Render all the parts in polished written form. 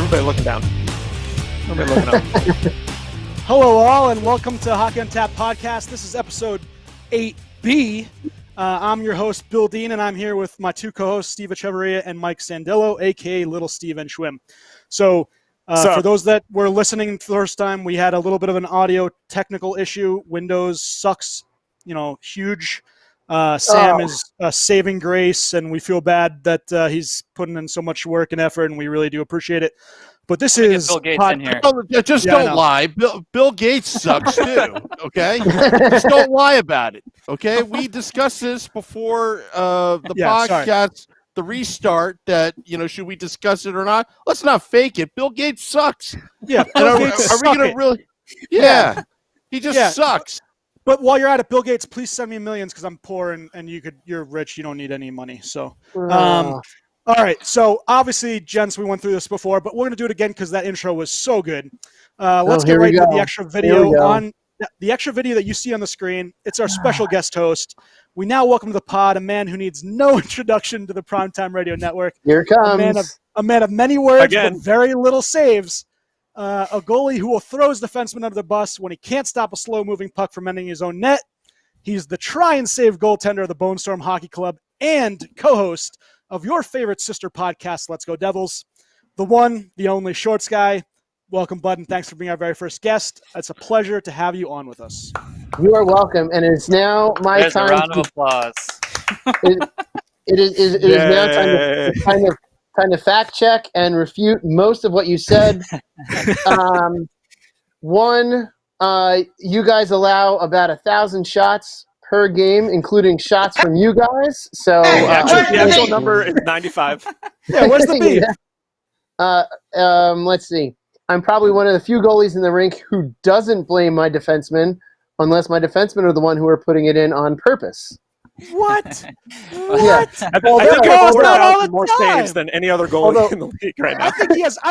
Everybody looking down. Everybody looking up. Hello all, and welcome to Hockey on Tap podcast. This is episode 8B. I'm your host, Bill Dean, and I'm here with my two co-hosts, Steve Echeverria and Mike Sandillo, a.k.a. Little Steve and Schwim. So for those that were listening the first time, we had a little bit of an audio technical issue. Windows sucks, huge. Sam is a saving grace, and we feel bad that he's putting in so much work and effort, and we really do appreciate it. But this is Bill Gates in here. Just don't lie. Bill Gates sucks too. Okay, just don't lie about it. Okay, we discussed this before the podcast, the restart. That should we discuss it or not? Let's not fake it. Bill Gates sucks. Yeah, are we going to really? Yeah, he just sucks. But while you're at it, Bill Gates, please send me millions because I'm poor and you're rich. You don't need any money. So. All right, so obviously, gents, we went through this before, but we're going to do it again because that intro was so good. Let's get right into the extra video the extra video that you see on the screen. It's our special guest host. We now welcome to the pod a man who needs no introduction to the Primetime Radio Network. Here it comes. A man of many words, again, but very little saves. A goalie who will throw his defenseman under the bus when he can't stop a slow-moving puck from entering his own net. He's the try-and-save goaltender of the Bonestorm Hockey Club and co-host of your favorite sister podcast, Let's Go Devils, the one, the only Shorts guy. Welcome, bud, and thanks for being our very first guest. It's a pleasure to have you on with us. You are welcome, and it's now my There's time. A round of applause. It is now time to fact check and refute most of what you said. You guys allow about 1,000 shots per game, including shots from you guys. So the actual number is 95. Yeah, where's the beef? Let's see. I'm probably one of the few goalies in the rink who doesn't blame my defensemen, unless my defensemen are the one who are putting it in on purpose. What? Yeah. I think you're more saves than any other goalie in the league right now. I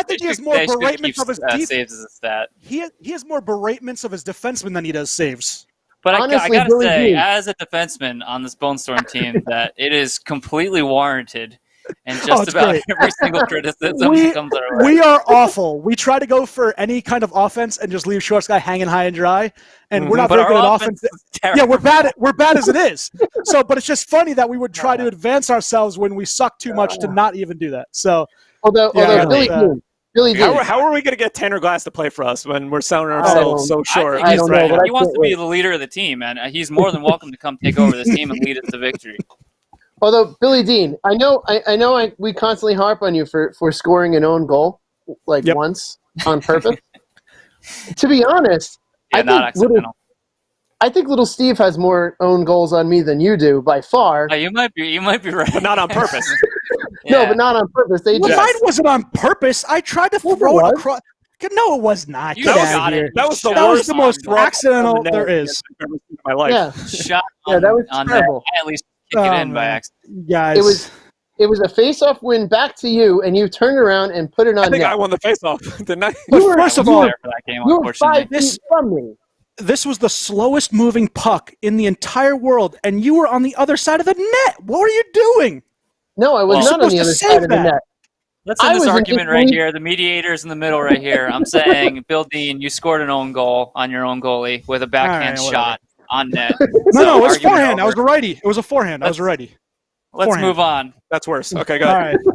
think he has more beratements of his saves as a stat. He has more beratements of his defensemen than he does saves. But honestly, I gotta Billy say, Dean, as a defenseman on this Bonestorm team, that it is completely warranted, and just about great. every single criticism that comes our way. We are awful. We try to go for any kind of offense and just leave Shorts guy hanging high and dry, and we're not very good at offense. Yeah, we're bad as it is. So, but it's just funny that we would try to advance ourselves when we suck too much to not even do that. So, although Billy Dean, how are we going to get Tanner Glass to play for us when we're selling ourselves so short? I don't know. He wants to be the leader of the team, and he's more than welcome to come take over this team and lead us to victory. Although Billy Dean, I know we constantly harp on you for scoring an own goal once on purpose. To be honest, I think little Steve has more own goals on me than you do by far. You might be right, but not on purpose. No, but not on purpose. Mine wasn't on purpose. I tried to throw it across. No, it was not. That was the most accidental there is. I've ever seen in my life. Yeah, shot. that was terrible. I at least kick it in by accident. Guys, it was a face-off win back to you, and you turned around and put it on. I think net. I won the face-off, didn't I? First of all, you were 5 feet from me. This was the slowest moving puck in the entire world, and you were on the other side of the net. What were you doing? No, I was not on the other side of the net. Let's end this argument right here. The mediator's in the middle right here. I'm saying, Bill Dean, you scored an own goal on your own goalie with a backhand shot on net. No, it was forehand. I was a righty. It was a forehand. I was a righty. Let's move on. That's worse. Okay, go ahead. All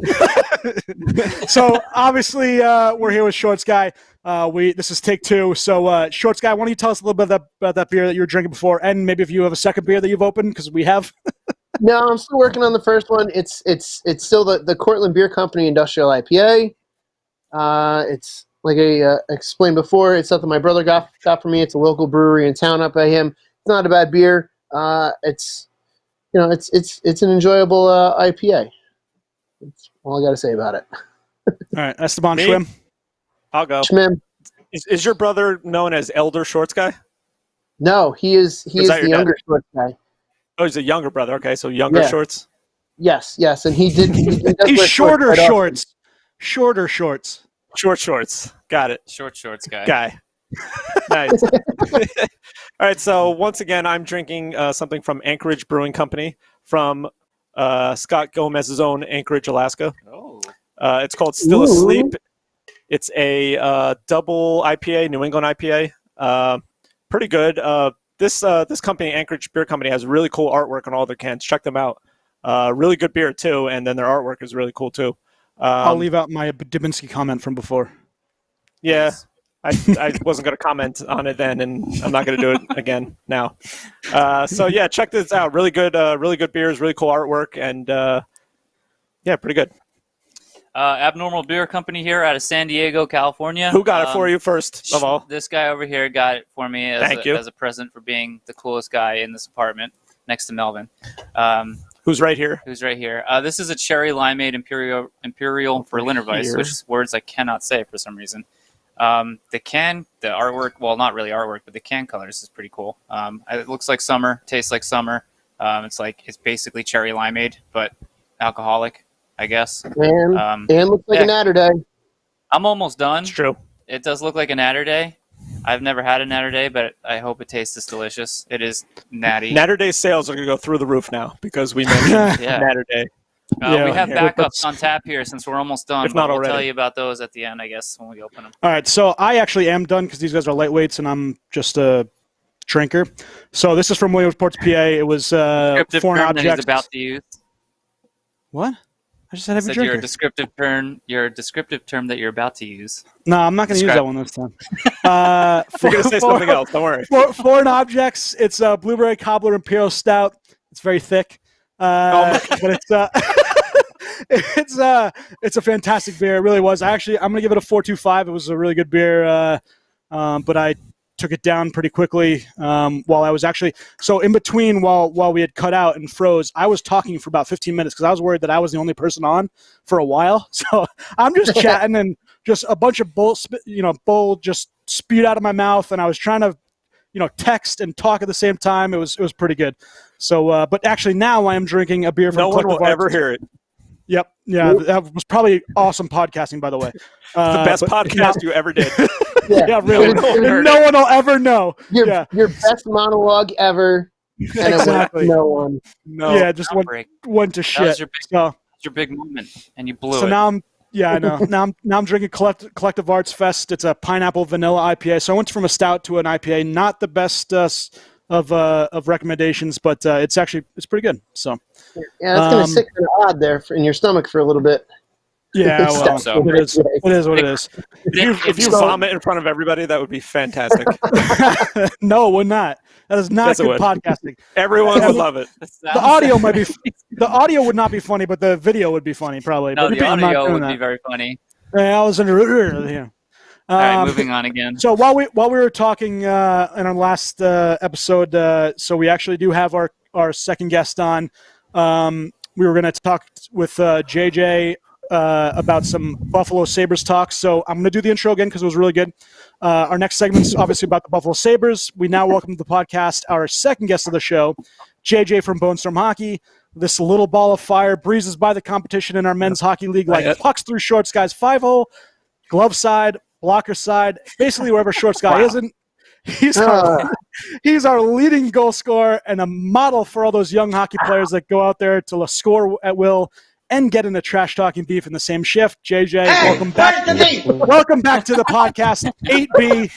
right. So, obviously, we're here with Shorts Guy. This is take 2. So, Shorts Guy, why don't you tell us a little bit about that beer that you were drinking before, and maybe if you have a second beer that you've opened, because we have. No, I'm still working on the first one. It's still the Cortland Beer Company Industrial IPA. It's like I explained before. It's something my brother got for me. It's a local brewery in town up by him. It's not a bad beer. It's an enjoyable IPA. That's all I got to say about it. All right, Esteban Schwim. I'll go. Schwim. Is your brother known as Elder Shorts Guy? No, he is the younger Shorts guy. Oh, he's a younger brother. Okay, so younger Shorts. Yes, and he did. He's shorter shorts. Shorter shorts. Short shorts. Got it. Short shorts guy. Nice. All right, so once again, I'm drinking something from Anchorage Brewing Company from Scott Gomez's own Anchorage, Alaska. Oh. It's called Still Asleep. It's a double IPA, New England IPA. Pretty good. This company, Anchorage Beer Company, has really cool artwork on all their cans. Check them out. Really good beer too, and then their artwork is really cool too. I'll leave out my Dubinsky comment from before. Yeah, I wasn't going to comment on it then, and I'm not going to do it again now. So yeah, check this out. Really good beers, really cool artwork, and yeah, pretty good. Abnormal Beer Company here out of San Diego, California. Who got it for you first of all? This guy over here got it for me as a present for being the coolest guy in this apartment next to Melvin. Who's right here? This is a cherry limeade imperial Berliner Weiss, which is words I cannot say for some reason. The artwork, well, not really artwork, but the can colors is pretty cool. It looks like summer, tastes like summer. It's basically cherry limeade, but alcoholic, I guess. And looks like a Natter Day. I'm almost done. It's true. It does look like a Natter Day. I've never had a Natter Day, but I hope it tastes as delicious. It is natty. Natter Day sales are going to go through the roof now because we mentioned Natter Day. We have backups on tap here since we're almost done. If not we'll already. Tell you about those at the end, I guess, when we open them. All right, so I actually am done because these guys are lightweights and I'm just a drinker. So this is from Williamsport, PA. It was foreign objects. That he's about to use. What? I just said heavy drinker. Your descriptive term that you're about to use. No, I'm not going to use that one this time. We're going to say something else. Don't worry. Foreign objects. It's a blueberry cobbler imperial stout. It's very thick, but it's it's a fantastic beer. It really was. I'm going to give it a 4.25. It was a really good beer, but I took it down pretty quickly while I was in between while we had cut out and froze. I was talking for about 15 minutes because I was worried that I was the only person on for a while. So I'm just chatting and just a bunch of bull just spewed out of my mouth, and I was trying to text and talk at the same time. It was pretty good. So but actually now I am drinking a beer from No one will ever hear it. Yep. Yeah, that was probably awesome podcasting, by the way. The best podcast you ever did. Yeah, really. No one will ever know. Your best monologue ever. Exactly. No one. No. Yeah, just went to shit. That was your big moment, and you blew it. So now I know. Now I'm drinking Collective Arts Fest. It's a pineapple vanilla IPA. So I went from a stout to an IPA. Not the best of recommendations, but it's pretty good. So yeah, it's gonna sit kind of odd there in your stomach for a little bit. Yeah, well, it is what it is. If you vomit in front of everybody, that would be fantastic. No, it would not. That is not good podcasting. Everyone would love it. The audio the audio would not be funny, but the video would be funny probably. No, but the audio would be very funny. Yeah, I was under here. All right, moving on again. So while we were talking in our last episode, so we actually do have our second guest on. We were going to talk with JJ about some Buffalo Sabres talk. So I'm going to do the intro again because it was really good. Our next segment is obviously about the Buffalo Sabres. We now welcome to the podcast our second guest of the show, JJ from Bonestorm Hockey. This little ball of fire breezes by the competition in our men's hockey league like pucks through shorts, guys. 5-0, glove side, blocker side, basically wherever shorts guy isn't. He's our leading goal scorer and a model for all those young hockey players that go out there to score at will and get in a trash-talking beef in the same shift. JJ, welcome back. Welcome back to the podcast, 8B.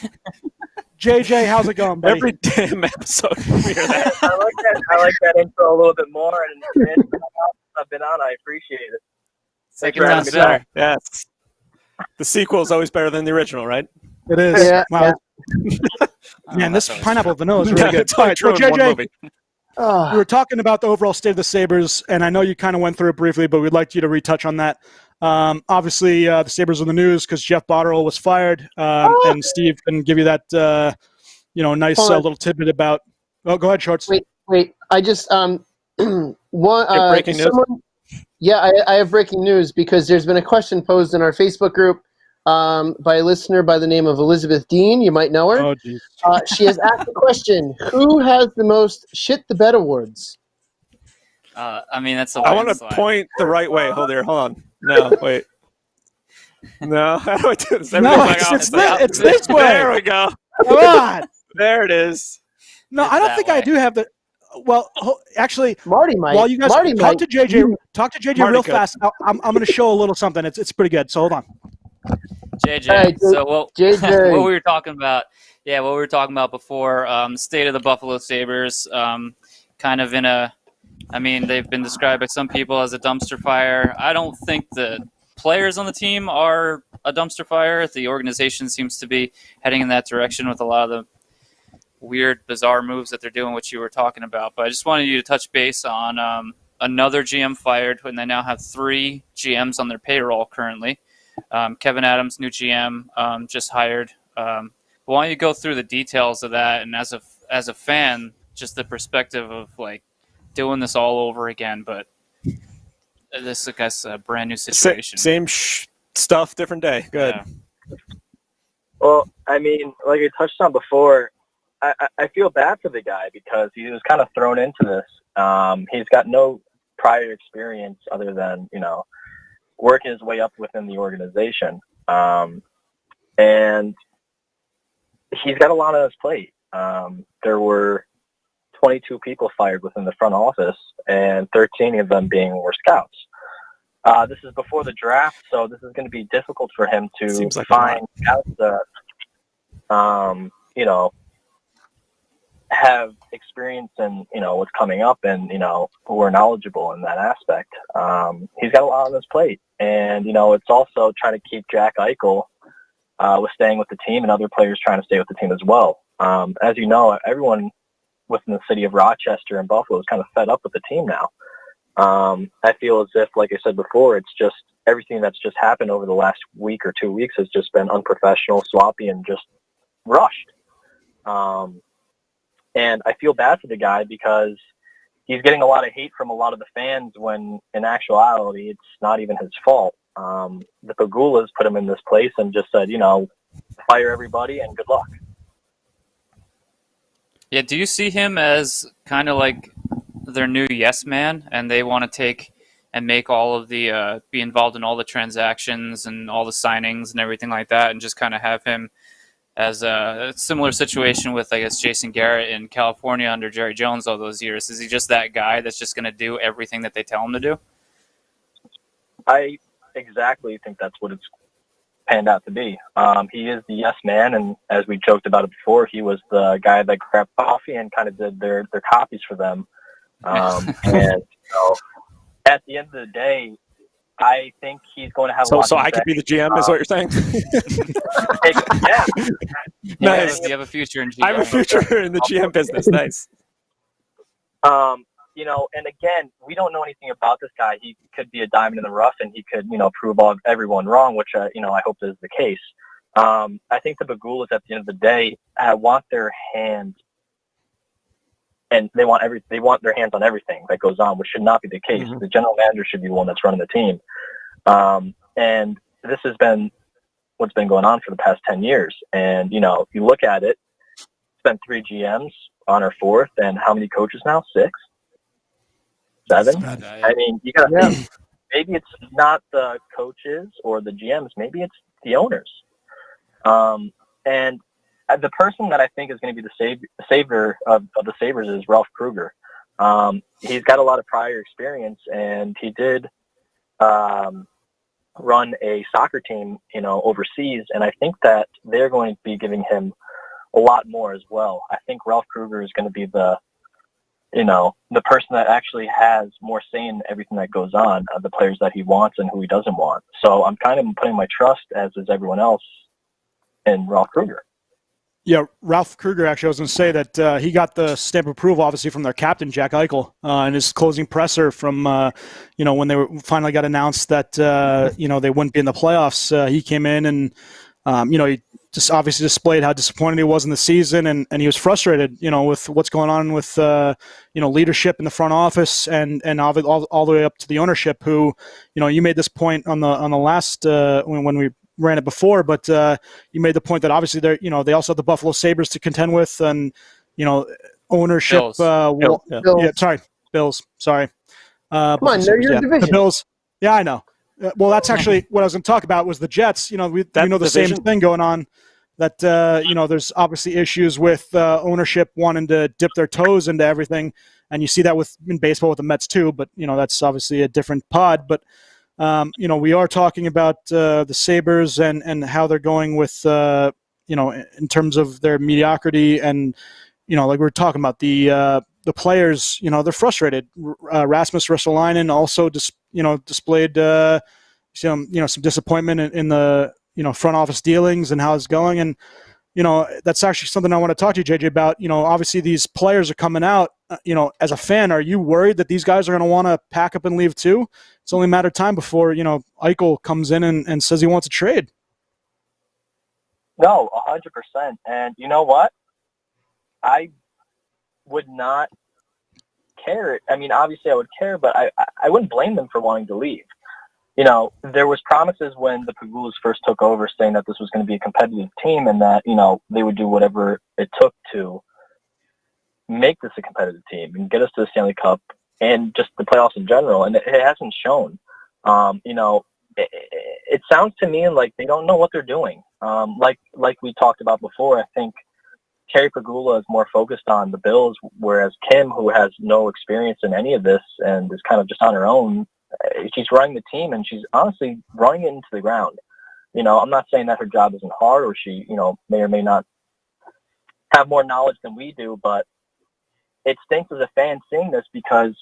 JJ, how's it going, buddy? Every damn episode we hear that. I like that intro a little bit more, and I've been on. I appreciate it. Second time's better. Yes. The sequel is always better than the original, right? It is. Yeah. Wow. Man, this pineapple vanilla is really good. All right, so JJ, we were talking about the overall state of the Sabres, and I know you kind of went through it briefly, but we'd like you to retouch on that. Obviously, the Sabres are in the news because Jeff Botterill was fired, and Steve can give you that, nice little tidbit about. Oh, go ahead, Shorts. Wait. I just breaking news. Yeah, I have breaking news because there's been a question posed in our Facebook group by a listener by the name of Elizabeth Dean. You might know her. Oh, geez. She has asked the question: who has the most shit the bed awards? That's. I want to point the right way. Hold on. No, wait. No, how do I do this? It's this way. There we go. Come on. There it is. No, I don't think I do have the. Well, actually, Marty might. While you guys talk to JJ Marty real could. fast, I'm going to show a little something. It's pretty good. So hold on. JJ. All right, So what JJ. what we were talking about? Yeah, what we were talking about before. State of the Buffalo Sabres. Kind of in a. I mean, they've been described by some people as a dumpster fire. I don't think the players on the team are a dumpster fire. The organization seems to be heading in that direction with a lot of the weird, bizarre moves that they're doing, which you were talking about. But I just wanted you to touch base on another GM fired, and they now have 3 GMs on their payroll currently. Kevin Adams, new GM, just hired. Why don't you go through the details of that, and as a fan, just the perspective of like doing this all over again, but this, I guess, a brand new situation. Same stuff, different day. Good. Yeah. Well, I mean, like I touched on before, I feel bad for the guy because he was kind of thrown into this. He's got no prior experience other than, working his way up within the organization. And he's got a lot on his plate. There were 22 people fired within the front office, and 13 of them were scouts. This is before the draft, so this is going to be difficult for him to find scouts that, have experience in, what's coming up and, who are knowledgeable in that aspect. He's got a lot on his plate. And, it's also trying to keep Jack Eichel with staying with the team and other players trying to stay with the team as well. As you know, everyone within the city of Rochester and Buffalo is kind of fed up with the team now. I feel as if, like I said before, it's just everything that's just happened over the last week or 2 weeks has just been unprofessional, sloppy, and just rushed. And I feel bad for the guy because he's getting a lot of hate from a lot of the fans when, in actuality, it's not even his fault. The Pagulas put him in this place and just said, fire everybody and good luck. Yeah, do you see him as kind of like their new yes man, and they want to take and make all of the be involved in all the transactions and all the signings and everything like that, and just kind of have him as a similar situation with, I guess, Jason Garrett in California under Jerry Jones all those years? Is he just that guy that's just going to do everything that they tell him to do? I exactly think that's what it's panned out to be. He is the yes man, and as we joked about it before, he was the guy that grabbed coffee and kind of did their copies for them. And at the end of the day, I think he's going to have a lot. So I could be the GM, is what you're saying? Yeah. Nice. You have a future in GM. I have a future in the GM business. Nice. And again, we don't know anything about this guy. He could be a diamond in the rough, and he could, prove everyone wrong, which, I hope is the case. I think the Bagulas, at the end of the day, want their hands, and they want their hands on everything that goes on, which should not be the case. Mm-hmm. The general manager should be the one that's running the team. And this has been what's been going on for the past 10 years. And, if you look at it, it's been 3 GMs on our 4th, and how many coaches now? 6? 7? I mean, you got to think, maybe it's not the coaches or the GMs, maybe it's the owners. And the person that I think is going to be the savior of the Sabres is Ralph Kruger. He's got a lot of prior experience, and he did run a soccer team, overseas, and I think that they're going to be giving him a lot more as well. I think Ralph Kruger is going to be the person that actually has more say in everything that goes on, the players that he wants and who he doesn't want. So I'm kind of putting my trust, as is everyone else, in Ralph Kruger. Yeah, Ralph Kruger, actually, I was going to say that he got the stamp of approval, obviously, from their captain, Jack Eichel, in his closing presser from, when they finally got announced that, they wouldn't be in the playoffs. He came in and, he just obviously displayed how disappointed he was in the season, and he was frustrated, with what's going on with, leadership in the front office and all the way up to the ownership who, you made this point on the last, when we ran it before, but you made the point that obviously they also have the Buffalo Sabres to contend with, and ownership. Bills. Sorry. Come on, they're your division. The Bills. Yeah, I know. Well, that's actually what I was going to talk about was the Jets. We know the same thing going on. That there's obviously issues with ownership wanting to dip their toes into everything, and you see that in baseball with the Mets too. But that's obviously a different pod. But We are talking about the Sabres and how they're going with, in terms of their mediocrity and, like we were talking about the players, they're frustrated. Rasmus Ristolainen also displayed some disappointment in the front office dealings and how it's going. And that's actually something I want to talk to you, JJ, about. Obviously these players are coming out. As a fan, are you worried that these guys are going to want to pack up and leave too? It's only a matter of time before Eichel comes in and says he wants a trade. No, 100%. And you know what? I would not care. I mean, obviously I would care, but I wouldn't blame them for wanting to leave. There was promises when the Pagulas first took over saying that this was going to be a competitive team and that, they would do whatever it took to make this a competitive team and get us to the Stanley Cup and just the playoffs in general. And it hasn't shown. It sounds to me like they don't know what they're doing. Like we talked about before, I think Carrie Pagula is more focused on the Bills, whereas Kim, who has no experience in any of this and is kind of just on her own, she's running the team and she's honestly running it into the ground. I'm not saying that her job isn't hard or she, may or may not have more knowledge than we do, but it stinks as a fan seeing this because,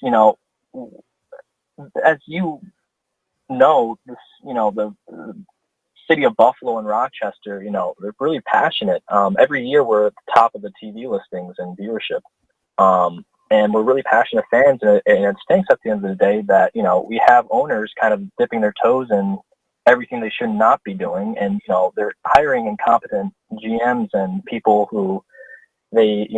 as this, the city of Buffalo and Rochester, they're really passionate. Every year we're at the top of the TV listings and viewership. And we're really passionate fans, and it stinks at the end of the day that, we have owners kind of dipping their toes in everything they should not be doing. And, they're hiring incompetent GMs and people who they,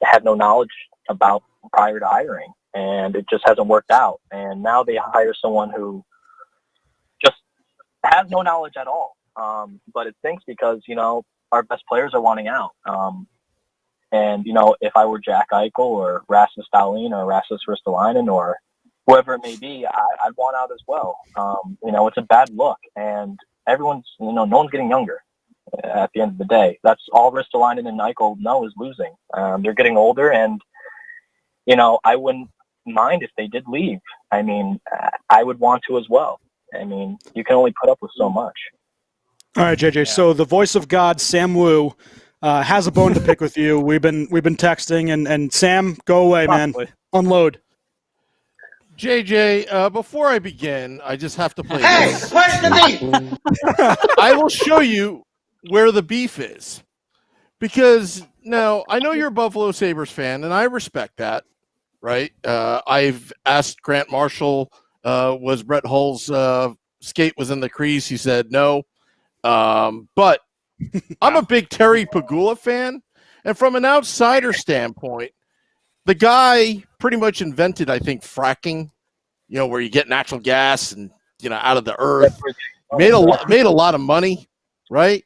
had no knowledge about prior to hiring. And it just hasn't worked out. And now they hire someone who just has no knowledge at all. But it stinks because, our best players are wanting out. And, if I were Jack Eichel or Rasmus Dahlin or Rasmus Ristolainen or whoever it may be, I'd want out as well. It's a bad look. And everyone's, no one's getting younger at the end of the day. That's all Ristolainen and Eichel know is losing. They're getting older and, I wouldn't mind if they did leave. I mean, I would want to as well. I mean, you can only put up with so much. All right, JJ. Yeah. So the voice of God, Sam Wu, has a bone to pick with you. We've been texting, and Sam, go away, Possibly. Man. Unload. JJ, before I begin, I just have to play this. Where's the beef? I will show you where the beef is. Because now, I know you're a Buffalo Sabres fan, and I respect that, right? I've asked Grant Marshall, was Brett Hull's skate was in the crease? He said no. But I'm a big Terry Pagula fan, and from an outsider standpoint, the guy pretty much invented, I think, fracking, where you get natural gas and, out of the earth. Made a lot of money, right?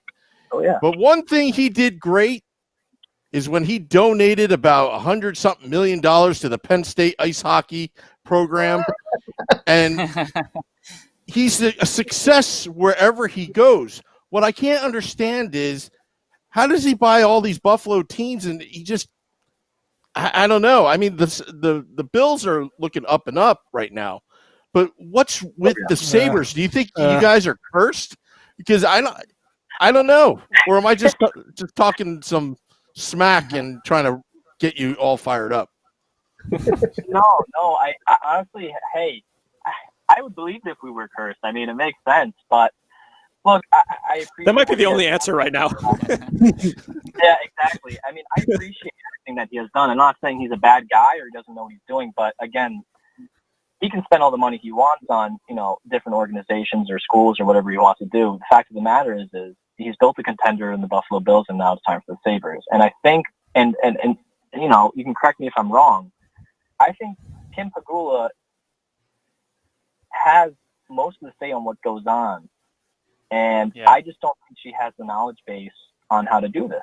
Oh, yeah. But one thing he did great is when he donated about $100-something million to the Penn State ice hockey program, and he's a success wherever he goes. What I can't understand is, how does he buy all these Buffalo teams and he just, I don't know. I mean, the Bills are looking up and up right now, but what's with the Sabres? Do you think you guys are cursed? Because I don't know, or am I just talking some smack and trying to get you all fired up? No. I honestly, hey, I would believe if we were cursed. I mean, it makes sense, but look, I appreciate that might be the only answer right now. Yeah, exactly. I mean, I appreciate everything that he has done. I'm not saying he's a bad guy or he doesn't know what he's doing, but again, he can spend all the money he wants on, different organizations or schools or whatever he wants to do. The fact of the matter is he's built a contender in the Buffalo Bills, and now it's time for the Sabres. And I think, and you can correct me if I'm wrong, I think Kim Pagula has most of the say on what goes on. And I just don't think she has the knowledge base on how to do this.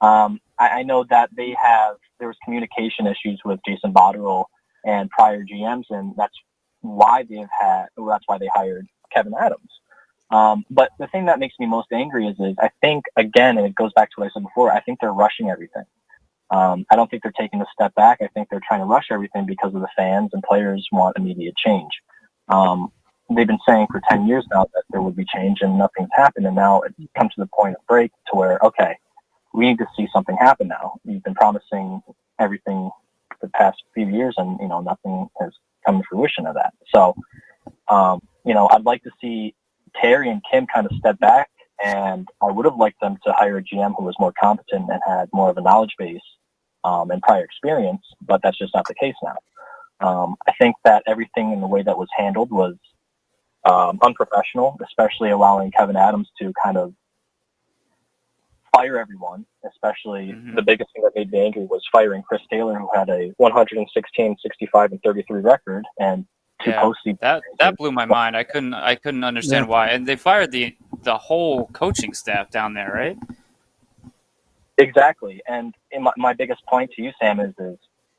I know that there was communication issues with Jason Botterill and prior GMs, and that's why they hired Kevin Adams. But the thing that makes me most angry is I think, again, and it goes back to what I said before, I think they're rushing everything. I don't think they're taking a step back. I think they're trying to rush everything because of the fans and players want immediate change. They've been saying for 10 years now that there would be change, and nothing's happened. And now it's come to the point of break to where, okay, we need to see something happen now. You've been promising everything the past few years, and nothing has come to fruition of that. So, I'd like to see Terry and Kim kind of step back, and I would have liked them to hire a GM who was more competent and had more of a knowledge base and prior experience, but that's just not the case now. I think that everything in the way that was handled was unprofessional, especially allowing Kevin Adams to kind of fire everyone, especially the biggest thing that made me angry was firing Chris Taylor, who had a 116, 65, and 33 record, and that blew my mind. I couldn't understand why. And they fired the whole coaching staff down there, right? Exactly. And my biggest point to you, Sam, is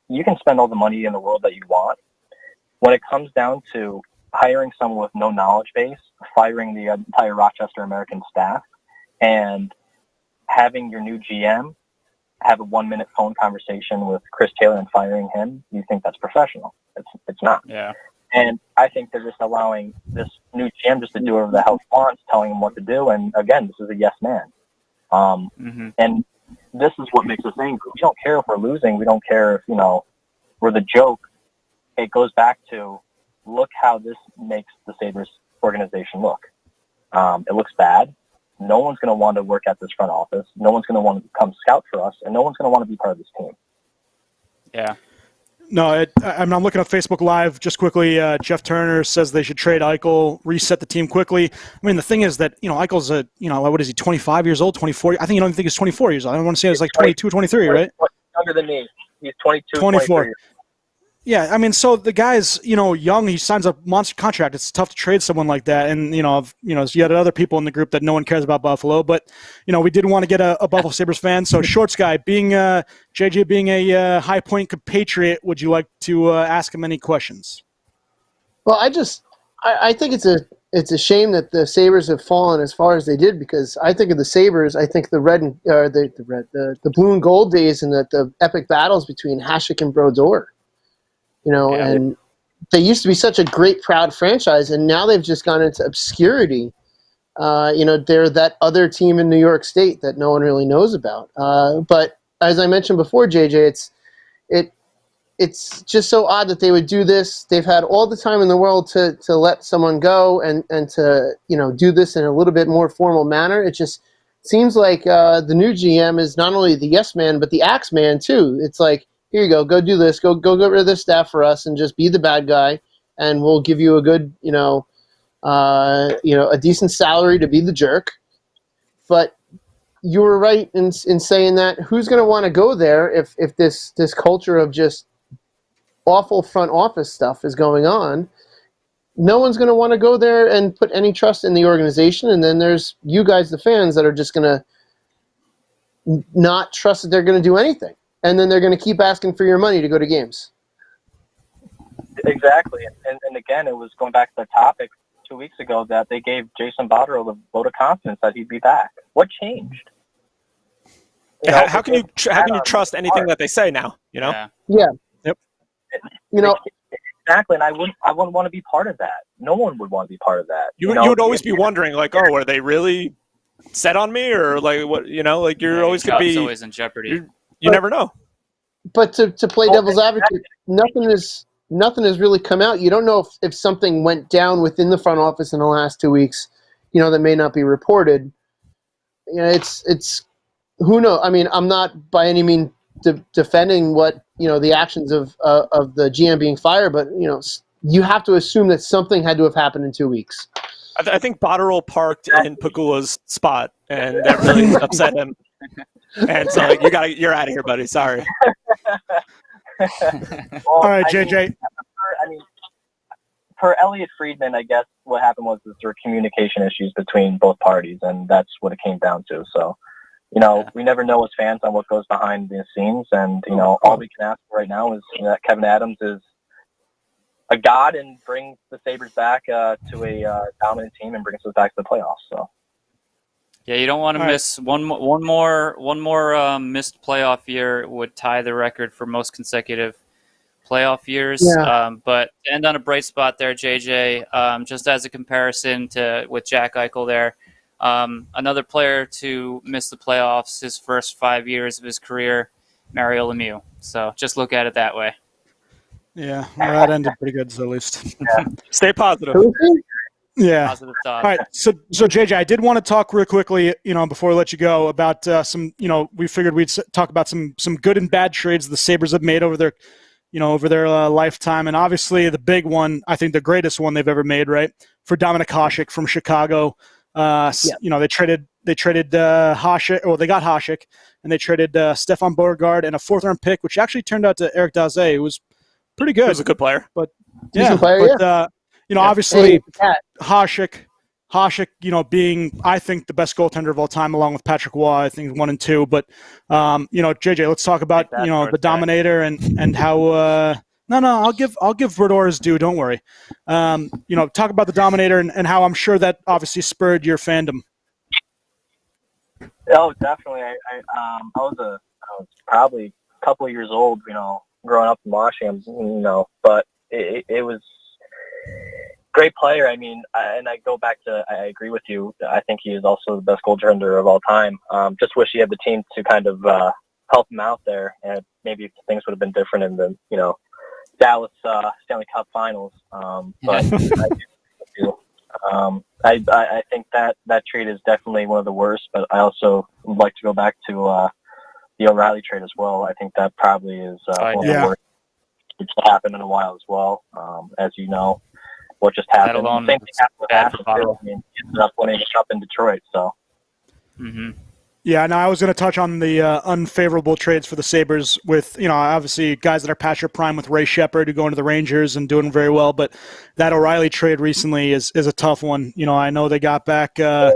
you can spend all the money in the world that you want. When it comes down to hiring someone with no knowledge base, firing the entire Rochester American staff, and having your new GM have a 1-minute phone conversation with Chris Taylor and firing him, you think that's professional. It's not. Yeah. And I think they're just allowing this new GM just to do whatever the hell he wants, telling him what to do. And again, this is a yes man. And this is what makes us angry. We don't care if we're losing. We don't care if, we're the joke. It goes back to, look how this makes the Sabres organization look. It looks bad. No one's going to want to work at this front office. No one's going to want to come scout for us, and no one's going to want to be part of this team. Yeah. No, I'm looking at Facebook Live just quickly. Jeff Turner says they should trade Eichel, reset the team quickly. I mean, the thing is that, Eichel's what is he, 25 years old, 24? I think I think he's 24 years old. I want to say it's like 22, 23, right? Younger than me. He's 22, 24. 23. Yeah, I mean, so the guy's, young. He signs a monster contract. It's tough to trade someone like that. And, you had other people in the group that no one cares about Buffalo. But, we did want to get a Buffalo Sabres fan. So, Shorts guy, JJ being a High Point compatriot, would you like to ask him any questions? Well, I think it's a shame that the Sabres have fallen as far as they did, because I think of the Sabres, I think the blue and gold days and the epic battles between Hasek and Brodeur. And they used to be such a great, proud franchise, and now they've just gone into obscurity. They're that other team in New York State that no one really knows about. But as I mentioned before, JJ, it's just so odd that they would do this. They've had all the time in the world to let someone go and to do this in a little bit more formal manner. It just seems like the new GM is not only the yes man, but the axe man too. It's like, here you go do this, go get rid of this staff for us, and just be the bad guy, and we'll give you a good, a decent salary to be the jerk. But you were right in saying that. Who's going to want to go there if this culture of just awful front office stuff is going on? No one's going to want to go there and put any trust in the organization. And then there's you guys, the fans, that are just going to not trust that they're going to do anything. And then they're going to keep asking for your money to go to games. Exactly. And again, it was going back to the topic 2 weeks ago that they gave Jason Botterill the vote of confidence that he'd be back. What changed? How can you trust anything that they say now? Yeah. Yep. Exactly. And I wouldn't want to be part of that. No one would want to be part of that. You would always be wondering, like, oh, are they really set on me, or like what? You're always going to be always in jeopardy. You never know. But to play devil's advocate, nothing has really come out. You don't know if something went down within the front office in the last 2 weeks, that may not be reported. It's who knows. I mean, I'm not by any means defending what the actions of the GM being fired, but you have to assume that something had to have happened in 2 weeks. I think Botterill parked in Pagula's spot, and that really upset him. And so you're out of here, buddy. Sorry. All right, JJ. For Elliot Friedman, I guess what happened was there were communication issues between both parties, and that's what it came down to. So, we never know as fans on what goes behind the scenes, and all we can ask right now is that Kevin Adams is a god and brings the Sabres back to a dominant team and brings us back to the playoffs. So. Yeah, you don't want to miss one more missed playoff year would tie the record for most consecutive playoff years. Yeah. But to end on a bright spot there, JJ, just as a comparison with Jack Eichel there, another player to miss the playoffs his first 5 years of his career, Mario Lemieux. So just look at it that way. Yeah, well, that ended pretty good, at least. Yeah. Stay positive. Yeah. Positive thought. All right. So JJ, I did want to talk real quickly, before we let you go, about some, we figured we'd talk about some good and bad trades the Sabres have made over their lifetime. And obviously the big one, I think the greatest one they've ever made, right? For Dominik Hasek from Chicago. They traded Hasek, or they got Hasek, and they traded Stefan Beauregard and a 4th-round pick, which actually turned out to Eric Daze, who was pretty good. He was a good player. But obviously Hasek, being, I think, the best goaltender of all time, along with Patrick Waugh, I think 1 and 2. But JJ, let's talk about the Dominator and how. I'll give Brodeur his due. Don't worry. Talk about the Dominator and how I'm sure that obviously spurred your fandom. Oh, definitely. I was probably a couple of years old, growing up in Washington, but it was great player. I mean, and I go back to, I agree with you. I think he is also the best goaltender of all time. Just wish he had the team to kind of help him out there, and maybe things would have been different in the, Dallas Stanley Cup Finals. But I think that trade is definitely one of the worst, but I also would like to go back to the O'Reilly trade as well. I think that probably is one of the worst which happened in a while as well. As you know, what just happened. Same thing happened with Nashville. He ended up winning a cup in Detroit. So. Mm-hmm. Yeah, no, I was going to touch on the unfavorable trades for the Sabres with, obviously guys that are past your prime with Ray Shepherd who go into the Rangers and doing very well. But that O'Reilly trade recently is a tough one. I know they got back they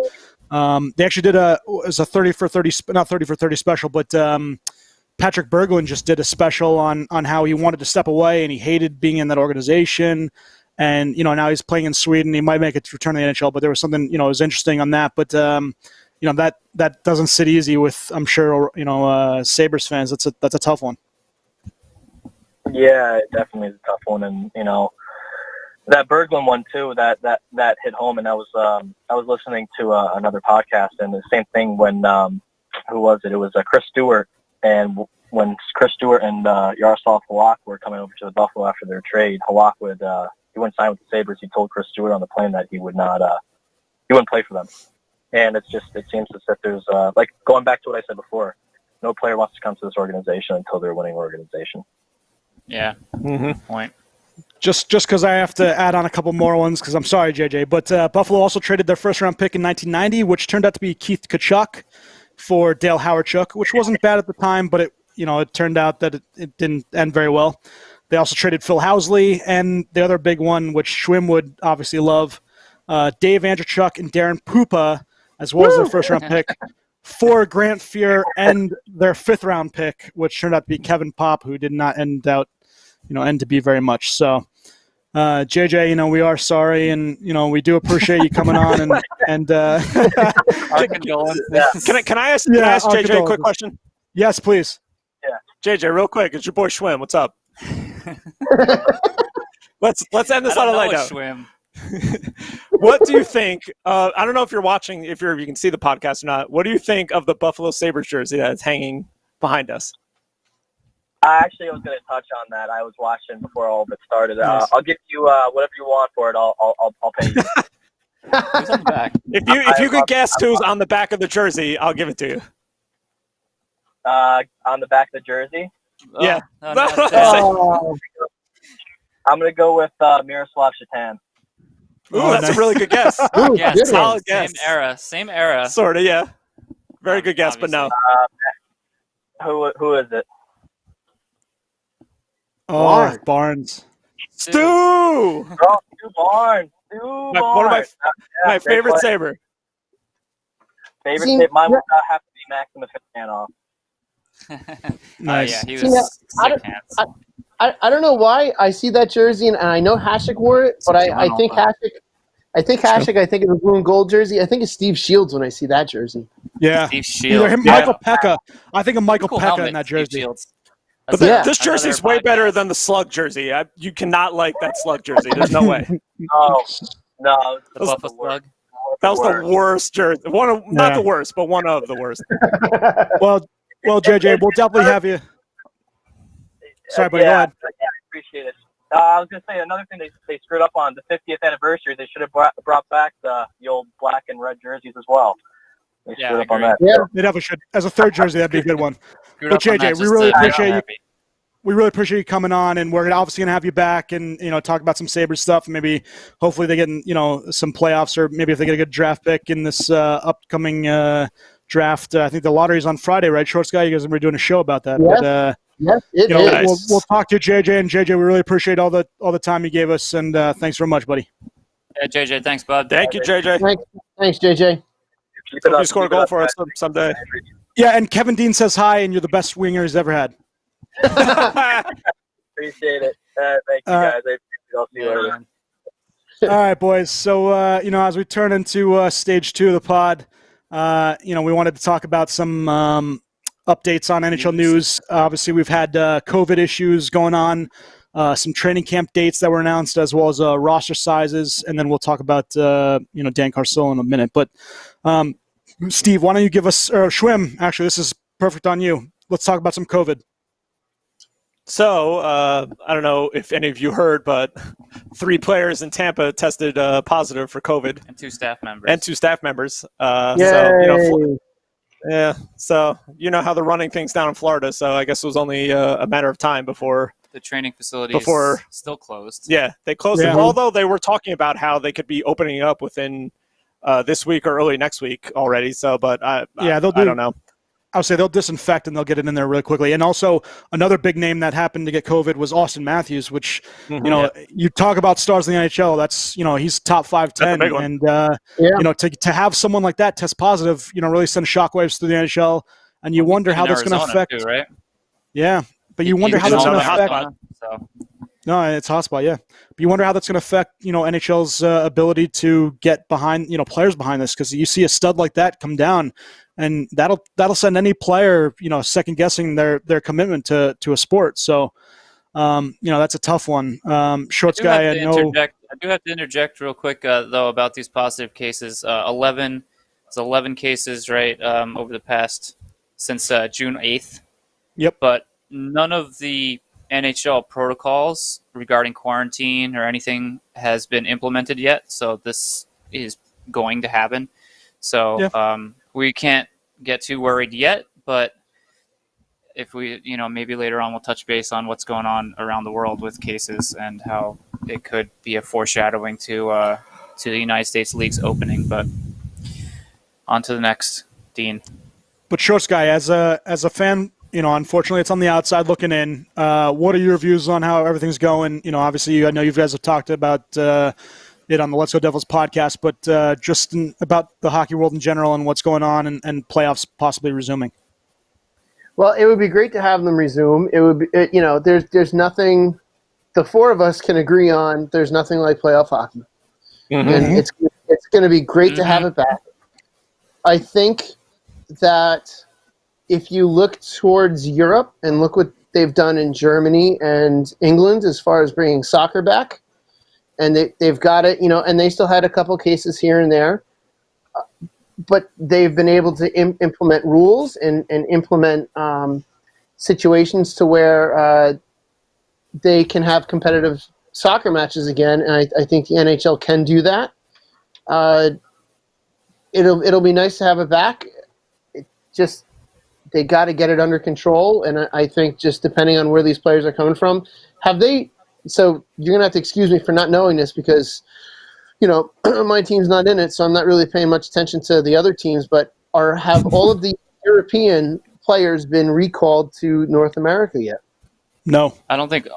actually did a 30 for 30, not 30 for 30 special, but Patrick Berglund just did a special on how he wanted to step away and he hated being in that organization. And, now he's playing in Sweden. He might make a return to the NHL, but there was something, was interesting on that. But, that doesn't sit easy with, I'm sure, Sabres fans. That's a tough one. Yeah, it definitely is a tough one. And, that Berglund one too, that hit home. And I was listening to another podcast, and the same thing when, who was it? It was Chris Stewart. And when Chris Stewart and Yaroslav Halak were coming over to the Buffalo after their trade, Halak he wouldn't sign with the Sabres. He told Chris Stewart on the plane that he wouldn't play for them. And it seems as if there's, like going back to what I said before, no player wants to come to this organization until they're a winning organization. Yeah. Mm-hmm. Point. Just because I have to add on a couple more ones, because I'm sorry, JJ, but Buffalo also traded their first-round pick in 1990, which turned out to be Keith Tkachuk for Dale Hawerchuk, which wasn't bad at the time, but it turned out that it didn't end very well. They also traded Phil Housley, and the other big one, which Schwim would obviously love, Dave Andrechuk and Darren Pupa, as well as their first-round pick, for Grant Fuhr and their fifth-round pick, which turned out to be Kevin Popp, who did not end to be very much. So, JJ, we are sorry, and we do appreciate you coming on. And our condolences. Can I ask JJ a quick question? Yes, please. Yeah, JJ, real quick, it's your boy Schwim. What's up? Let's end this on a light note. Schwim. What do you think? I don't know if you're watching, if you can see the podcast or not. What do you think of the Buffalo Sabres jersey that's hanging behind us? I was going to touch on that. I was watching before all of it started. Nice. I'll give you whatever you want for it. I'll pay you. Who's on the back? If you could guess who's on the back of the jersey, I'll give it to you. On the back of the jersey? Yeah. I'm going to go with Miroslav Shatan. Ooh, that's a really good guess. Yes, solid guess. Same era. Sort of, yeah. Very good guess, but no. Who is it? Oh, Barnes. Stu! Oh, Stu Barnes. One of my favorite Sabre. Favorite Sabre? Mine would have to be Maxim Afinogenov. Nice. Yeah, he was sick pants. I don't know why I see that jersey, and I know Hasek wore it, but I think Hasek. I think of the blue and gold jersey. I think it's Steve Shields when I see that jersey. Yeah. Steve Shields. Michael Pekka. I think of Michael cool Pekka helmet, in that Steve jersey. Shields. But this jersey is way better than the Slug jersey. You cannot like that Slug jersey. There's no way. Oh, no. The Buffalo Slug. That was the worst jersey. Not the worst, but one of the worst. Well, JJ, we'll definitely have you. Sorry, buddy, go ahead. Yeah, I appreciate it. I was going to say another thing they screwed up on the 50th anniversary. They should have brought back the old black and red jerseys as well. They screwed up on that. Yeah, they definitely should. As a third jersey, that'd be a good one. But JJ, we really appreciate you. We really appreciate you coming on, and we're obviously gonna have you back and talk about some Sabres stuff. Maybe hopefully they get some playoffs, or maybe if they get a good draft pick in this upcoming draft. I think the lottery's on Friday, right? Short Sky, you guys are doing a show about that. Yes. But, yes, it is. We'll talk to you, JJ, and JJ, we really appreciate all the time you gave us, and thanks very much, buddy. Yeah, JJ, thanks, bud. Thank you, JJ. Thanks, JJ. Keep it up. You score a goal for us someday. Yeah, and Kevin Dean says hi, and you're the best winger he's ever had. Appreciate it. Thank you, guys. I'll see you later. All right, boys. So, as we turn into stage 2 of the pod, we wanted to talk about some updates on NHL news. Obviously, we've had COVID issues going on, some training camp dates that were announced, as well as roster sizes, and then we'll talk about Dan Carcillo in a minute. But Steve, why don't you give us Schwim? Actually, this is perfect on you. Let's talk about some COVID. So, I don't know if any of you heard, but 3 players in Tampa tested positive for COVID. And 2 staff members. So you know how they're running things down in Florida, so I guess it was only a matter of time before the training facility is still closed. Yeah, they closed it, although they were talking about how they could be opening up within this week or early next week already. So, but I don't know. I would say they'll disinfect and they'll get it in there really quickly. And also another big name that happened to get COVID was Austin Matthews, which, you talk about stars in the NHL. That's, he's top 5'10", and to have someone like that test positive, really send shockwaves through the NHL, and you wonder how that's going to affect. Too, right? Yeah, but you wonder how that's going to affect. No, it's hotspot, yeah. But you wonder how that's going to affect, NHL's ability to get behind, players behind this, because you see a stud like that come down. And that'll send any player, second guessing their commitment to a sport. So, that's a tough one. Shorts guy, I know. I do have to interject real quick though about these positive cases. 11 cases, right, over the past since June 8th. Yep. But none of the NHL protocols regarding quarantine or anything has been implemented yet. So this is going to happen. So we can't get too worried yet, but if we, maybe later on we'll touch base on what's going on around the world with cases and how it could be a foreshadowing to the United States League's opening. But on to the next, Dean. But Shorts guy, as a fan, unfortunately it's on the outside looking in. What are your views on how everything's going? Obviously I know you guys have talked about it on the Let's Go Devils podcast, but just about the hockey world in general and what's going on and playoffs possibly resuming. Well, it would be great to have them resume. It would be, there's nothing the 4 of us can agree on. There's nothing like playoff hockey, and it's going to be great to have it back. I think that if you look towards Europe and look what they've done in Germany and England as far as bringing soccer back, and they've got it, and they still had a couple cases here and there, but they've been able to implement rules and implement situations to where they can have competitive soccer matches again, and I think the NHL can do that. It'll be nice to have it back. They got to get it under control, and I think just depending on where these players are coming from, so you're going to have to excuse me for not knowing this because, my team's not in it, so I'm not really paying much attention to the other teams, but have all of the European players been recalled to North America yet? No. I don't think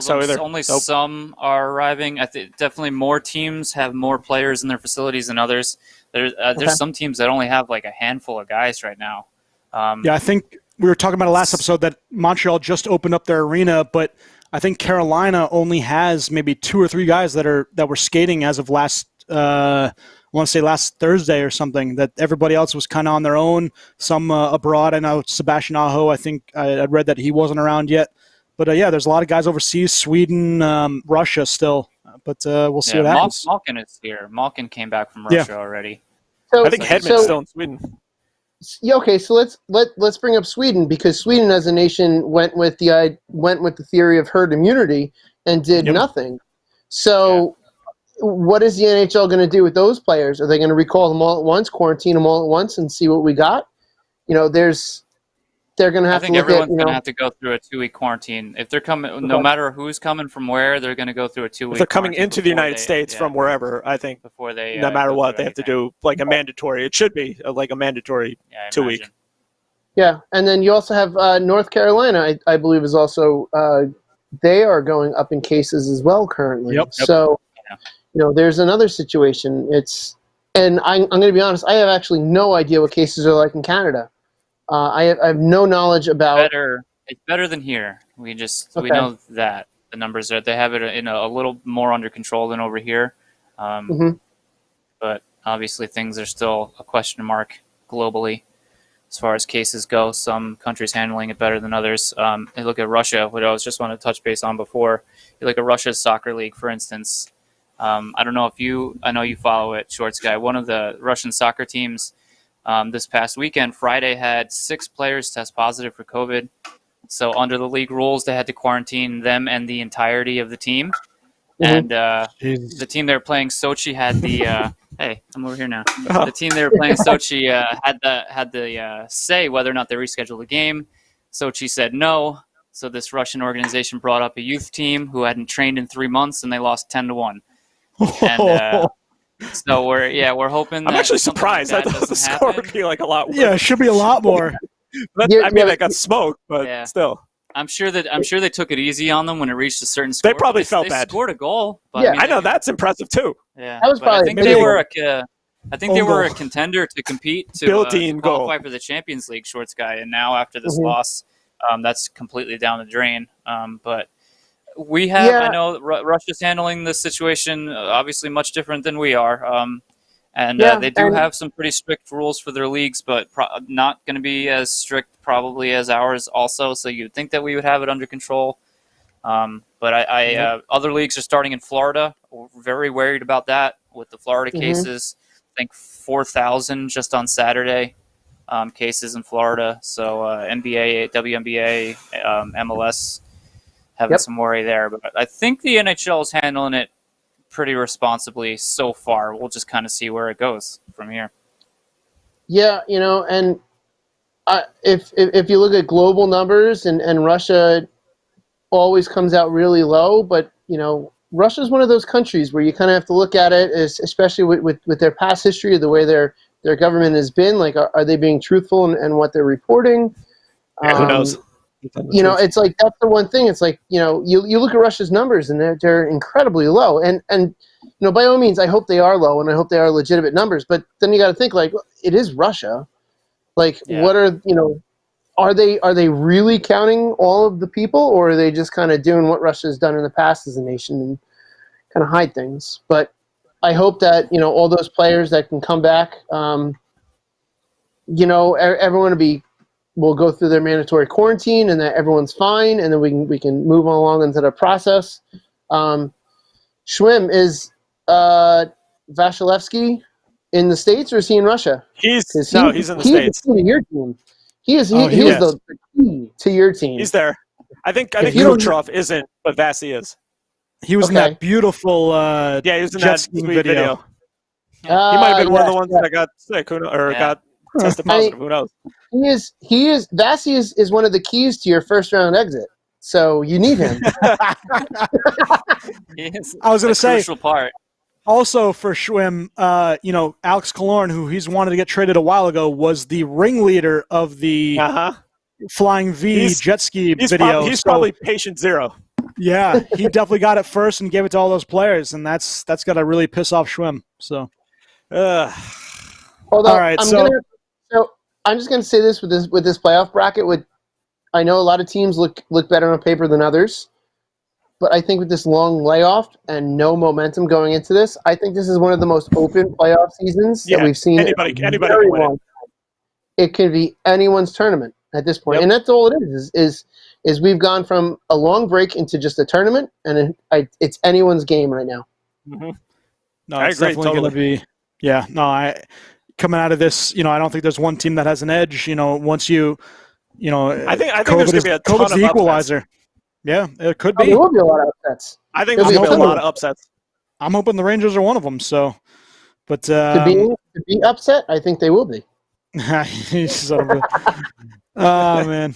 so either. Only some are arriving. I think definitely more teams have more players in their facilities than others. There's some teams that only have like a handful of guys right now. I think we were talking about it last episode that Montreal just opened up their arena, but I think Carolina only has maybe 2 or 3 guys that were skating as of last want to say last Thursday or something, that everybody else was kind of on their own, some abroad. I know Sebastian Aho, I think I read that he wasn't around yet. But yeah, there's a lot of guys overseas, Sweden, Russia still. But we'll see what happens. Malkin is here. Malkin came back from Russia already. So, I think Hedman's still in Sweden. Yeah, okay, so let's bring up Sweden, because Sweden as a nation went with the theory of herd immunity and did nothing. So what is the NHL going to do with those players? Are they going to recall them all at once, quarantine them all at once, and see what we got? They're going to have to look at. I think everyone's going to have to go through a 2-week quarantine. If they're coming, no matter who's coming from where, they're going to go through a 2-week. If they're coming into the United States from wherever, I think before they, no matter what, they have to do like a mandatory. It should be like a mandatory 2-week. Yeah, and then you also have North Carolina. I believe is also they are going up in cases as well currently. Yep. So there's another situation. And I'm going to be honest. I have actually no idea what cases are like in Canada. I have no knowledge about. It's better than here. We know that the numbers they have it in a little more under control than over here. But obviously things are still a question mark globally as far as cases go. Some countries handling it better than others. You look at Russia, what I was just want to touch base on before. You look at Russia's soccer league, for instance. I don't know if I know you follow it, Shorts Guy. One of the Russian soccer teams. This past weekend, Friday, had 6 players test positive for COVID. So under the league rules, they had to quarantine them and the entirety of the team. And the team they were playing, Sochi, had the hey, I'm over here now. The team they were playing, Sochi, had the say whether or not they rescheduled the game. Sochi said no. So this Russian organization brought up a youth team who hadn't trained in 3 months, and they lost 10-1. And so we're hoping. I'm actually surprised. I thought the score would be like a lot worse. Yeah, it should be a lot more. They got smoked, but still. I'm sure they took it easy on them when it reached a certain score. They probably felt bad. They scored a goal. But, yeah, I know that's impressive too. Yeah, that was probably. I think they were a contender to compete to qualify for the Champions League, Shorts Guy. And now after this loss, that's completely down the drain. But we have, I know Russia's handling this situation obviously much different than we are. They do have some pretty strict rules for their leagues, but not going to be as strict probably as ours also. So you'd think that we would have it under control. But other leagues are starting in Florida. We're very worried about that with the Florida cases. I think 4,000 just on Saturday cases in Florida. So NBA, WNBA, MLS having some worry there. But I think the NHL is handling it pretty responsibly so far. We'll just kind of see where it goes from here. Yeah, and if you look at global numbers, and Russia always comes out really low, but Russia is one of those countries where you kind of have to look at it, especially with their past history, the way their government has been. Like, are they being truthful in what they're reporting? Who knows? It's like that's the one thing. It's like you look at Russia's numbers and they're incredibly low, and by all means, I hope they are low and I hope they are legitimate numbers. But then you got to think, like, it is Russia. Like, what are they really counting all of the people, or are they just kind of doing what Russia's done in the past as a nation and kind of hide things? But I hope that all those players that can come back, everyone will go through their mandatory quarantine, and that everyone's fine, and then we can move along into the process. Schwim, is Vasilevsky in the States or is he in Russia? He's in the States. He's your team. He is the key to your team. He's there. I think Kucherov isn't, but Vasi is. He was in that beautiful he was in jet that skiing sweet video. He might have been one of the ones that got sick got tested positive. Who knows? Vasi is one of the keys to your first round exit. So you need him. I was going to say, crucial part. Also for Schwim, Alex Killorn, who he's wanted to get traded a while ago, was the ringleader of the Flying V jet ski video. He's probably patient zero. Yeah, he definitely got it first and gave it to all those players, and that's got to really piss off Schwim. So, all right. I'm just going to say this with this playoff bracket. I know a lot of teams look better on paper than others. But I think with this long layoff and no momentum going into this, I think this is one of the most open playoff seasons that we've seen. Anybody can win it. It could be anyone's tournament at this point, and that's all it is we've gone from a long break into just a tournament, and it's anyone's game right now. Mm-hmm. No, it's definitely going to be. Yeah, no, coming out of this, I don't think there's one team that has an edge. Once I think there's going to be a ton COVID's of the equalizer. Upsets. Yeah, it could be. There will be a lot of upsets. I think there's going to be a lot of upsets. I'm hoping the Rangers are one of them. So, but to be upset, I think they will be. Oh man,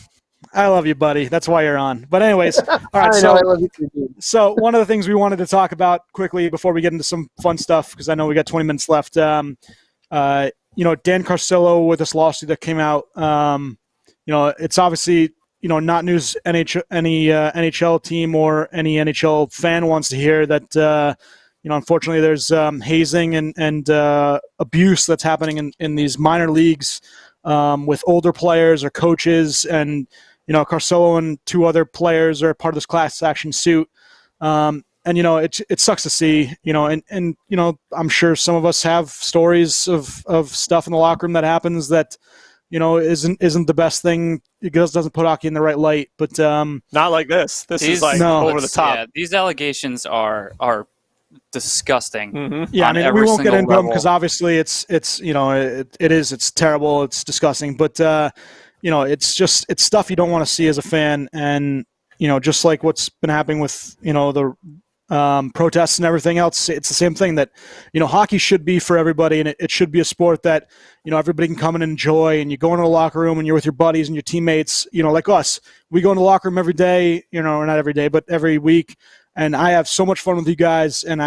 I love you, buddy. That's why you're on. But anyways, all right. I love you too. So one of the things we wanted to talk about quickly before we get into some fun stuff, because I know we got 20 minutes left. Dan Carcillo with this lawsuit that came out. It's obviously not news any NHL team or any NHL fan wants to hear that. Unfortunately, there's hazing and abuse that's happening in these minor leagues with older players or coaches, and Carcillo and two other players are part of this class action suit. It sucks to see, and I'm sure some of us have stories of stuff in the locker room that happens that isn't the best thing. It doesn't put hockey in the right light, but not like this. This is over the top. Yeah, these allegations are disgusting. Mm-hmm. Yeah, we won't get into them because obviously it's terrible, it's disgusting, but it's stuff you don't want to see as a fan, and just like what's been happening with the protests and everything else, it's the same thing that hockey should be for everybody, and it should be a sport that everybody can come and enjoy, and you go into the locker room and you're with your buddies and your teammates, like us, we go in the locker room every day, or not every day but every week, and I have so much fun with you guys, and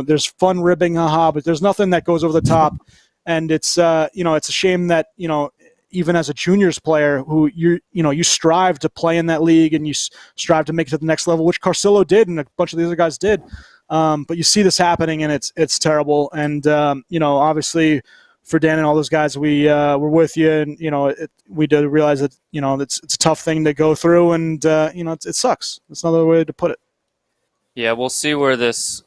there's fun ribbing, but there's nothing that goes over the top, and it's it's a shame that even as a juniors player who you strive to play in that league and you strive to make it to the next level, which Carcillo did and a bunch of the other guys did. But you see this happening and it's terrible. And, obviously for Dan and all those guys, we're with you, and, we did realize that, it's a tough thing to go through, and, it sucks. That's another way to put it. Yeah, we'll see where this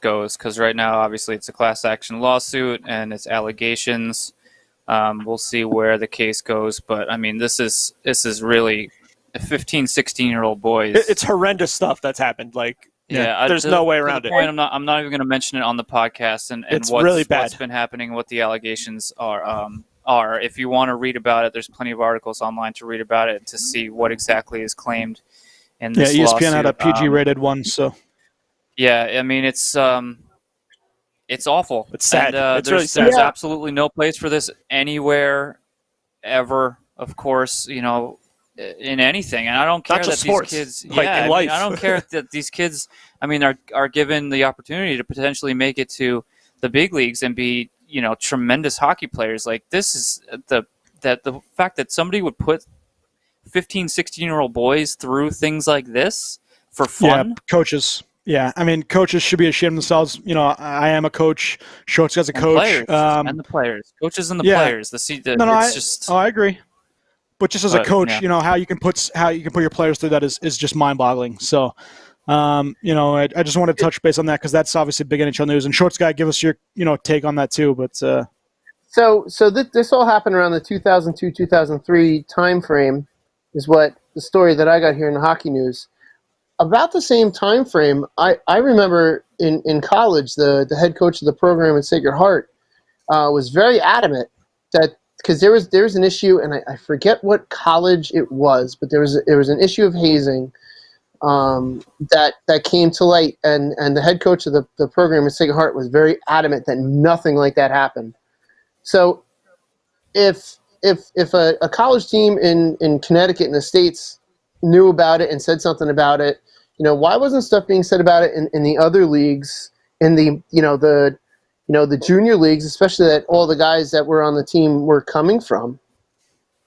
goes, because right now, obviously, it's a class action lawsuit and it's allegations. We'll see where the case goes, but this is really 15, 16-year-old boys. It's horrendous stuff that's happened. There's no way around it. I'm not even going to mention it on the podcast, and it's really bad. What's been happening, what the allegations are. If you want to read about it, there's plenty of articles online to read about it to see what exactly is claimed in this ESPN lawsuit. had a PG-rated one, so. Yeah, it's awful. It's sad. And, there's absolutely no place for this anywhere, ever. Of course, in anything. And I don't care that sports, these kids. in life. I don't care that these kids. Are given the opportunity to potentially make it to the big leagues and be tremendous hockey players. Like, this is the fact that somebody would put 15, 16-year-old boys through things like this for fun. Yeah, coaches. Yeah, coaches should be ashamed of themselves. I am a coach. Schultz is a coach. And the players. Coaches and the players. I agree. But just as a coach, how you can put your players through that is just mind-boggling. So, I just wanted to touch base on that because that's obviously big NHL news. And Schultz guy, give us your take on that too. But so this all happened around the 2002-2003 time frame, is what the story that I got here in the hockey news. About the same time frame, I remember in college, the head coach of the program at Sacred Heart was very adamant that, because there was an issue, and I forget what college it was, but there was an issue of hazing that came to light, and the head coach of the program at Sacred Heart was very adamant that nothing like that happened. So if a college team in Connecticut in the States knew about it and said something about it, why wasn't stuff being said about it in the other leagues, in the junior leagues, especially that all the guys that were on the team were coming from?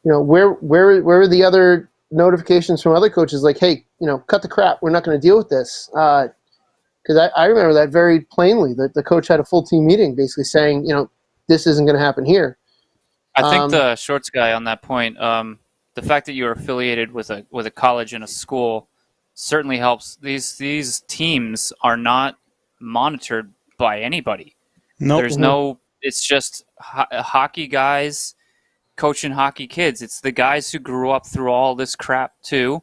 Where were the other notifications from other coaches like, hey, cut the crap, we're not going to deal with this? Because I remember that very plainly, that the coach had a full team meeting basically saying, this isn't going to happen here. I think the Shorts guy on that point, the fact that you're affiliated with a college and a school certainly helps. These teams are not monitored by anybody. Nope. There's no. It's just hockey guys coaching hockey kids. It's the guys who grew up through all this crap too,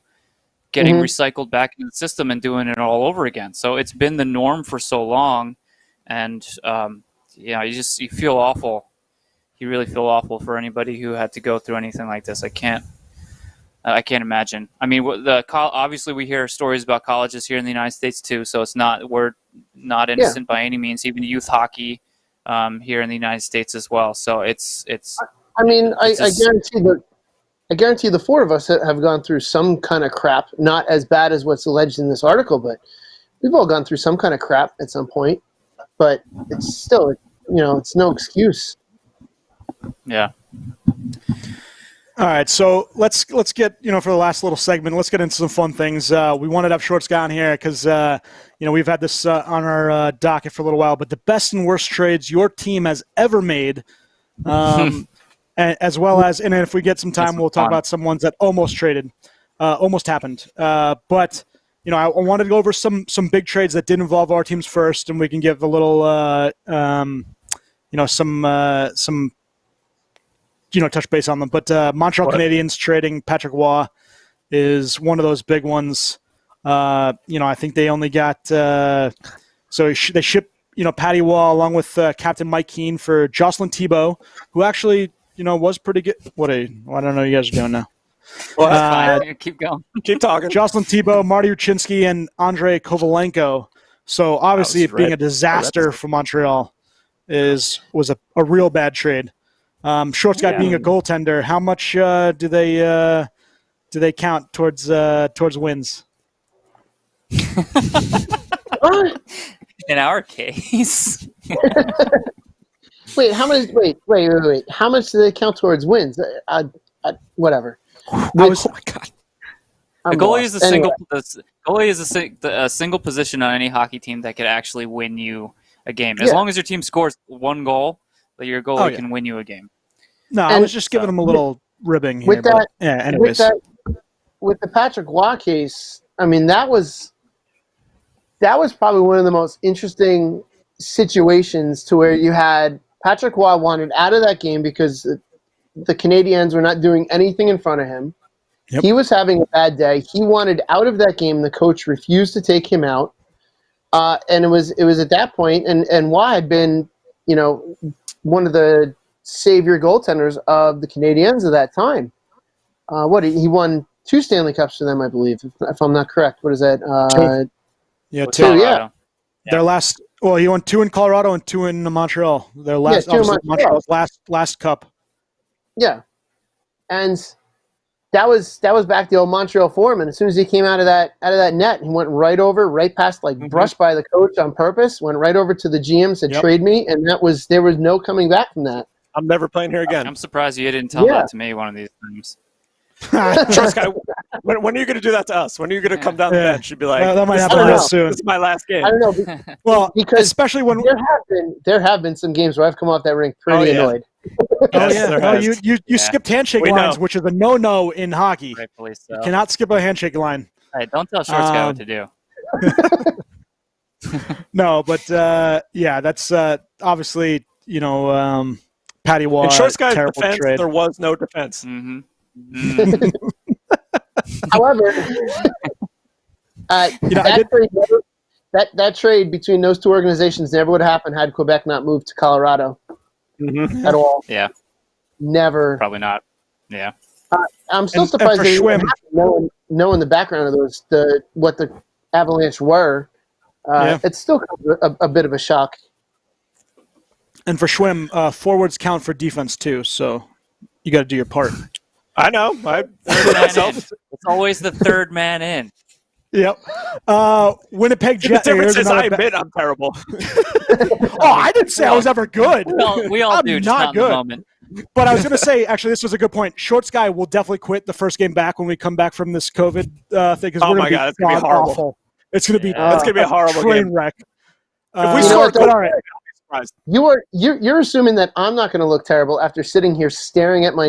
getting recycled back into the system and doing it all over again. So it's been the norm for so long, and you feel awful. You really feel awful for anybody who had to go through anything like this. I can't imagine. I mean, obviously we hear stories about colleges here in the United States too. So we're not innocent by any means. Even youth hockey here in the United States as well. So it's. I guarantee the four of us have gone through some kind of crap. Not as bad as what's alleged in this article, but we've all gone through some kind of crap at some point. But it's still, it's no excuse. Yeah. All right, so let's get, for the last little segment, let's get into some fun things. We wanted to have Shorts guy on here because, we've had this on our docket for a little while, but the best and worst trades your team has ever made, as well as, and if we get some time, we'll talk about some ones that almost happened. But, I wanted to go over some big trades that did involve our teams first, and we can give a little, some touch base on them. But Montreal Canadiens trading Patrick Waugh is one of those big ones. I think they only got they shipped Patty Waugh along with Captain Mike Keane for Jocelyn Thibault, who actually was pretty good. I don't know what you guys are doing now. Keep going. Keep talking. Jocelyn Thibault, Marty Uchinsky, and Andrei Kovalenko. So obviously, it being a disaster for Montreal was a real bad trade. Shorts guy being a goaltender, how much do they count towards wins? In our case. Wait, how much? Wait. How much do they count towards wins? Whatever. Oh my god. The goalie is a single position on any hockey team that could actually win you a game. As long as your team scores one goal, your goalie can win you a game. No, I was just giving him a little ribbing here. Anyways. With the Patrick Waugh case, I mean, that was probably one of the most interesting situations to where you had Patrick Waugh wanted out of that game because the Canadiens were not doing anything in front of him. Yep. He was having a bad day. He wanted out of that game. The coach refused to take him out. And it was at that point, and Waugh had been, one of the savior goaltenders of the Canadiens at that time. He won 2 Stanley Cups for them, I believe, if I'm not correct. What is that? 2. Two, yeah. Their last. Well, he won 2 in Colorado and 2 in Montreal. Their last, Montreal's last cup. Yeah, and that was back the old Montreal form. And as soon as he came out of that net, he went right past, brushed by the coach on purpose, went right over to the GM, said, "Trade me," and there was no coming back from that. I'm never playing here again. I'm surprised you didn't tell that to me one of these times. Trust guy, when are you going to do that to us? When are you going to come down the bench and be like, that might happen real soon. This is my last game. I don't know. Well, because especially when there have been some games where I've come off that rink pretty annoyed. You skipped handshake lines, which is a no-no in hockey. Rightfully so. You cannot skip a handshake line. Hey, don't tell Shorts guy what to do. No, but that's obviously Patty Waugh. In Shorts guy's defense, trade. there was no defense. Mm-hmm. However, that trade between those two organizations never would have happened had Quebec not moved to Colorado at all. Yeah, never. Probably not. Yeah, I'm still surprised they Schwim, knowing the background of those, what the Avalanche were. It's still a bit of a shock. And for Schwim, forwards count for defense too, so you got to do your part. I know. It's always the third man in. Yep. Winnipeg Jets. The difference is I admit I'm terrible. I didn't say I was ever good. We all do, just not in the moment. But I was going to say, actually, this was a good point. Shorts guy will definitely quit the first game back when we come back from this COVID thing. Oh my God, it's going to be horrible. Awful. It's going to be it's going to be a horrible train game. wreck. If we score, all right. You're assuming that I'm not going to look terrible after sitting here staring at my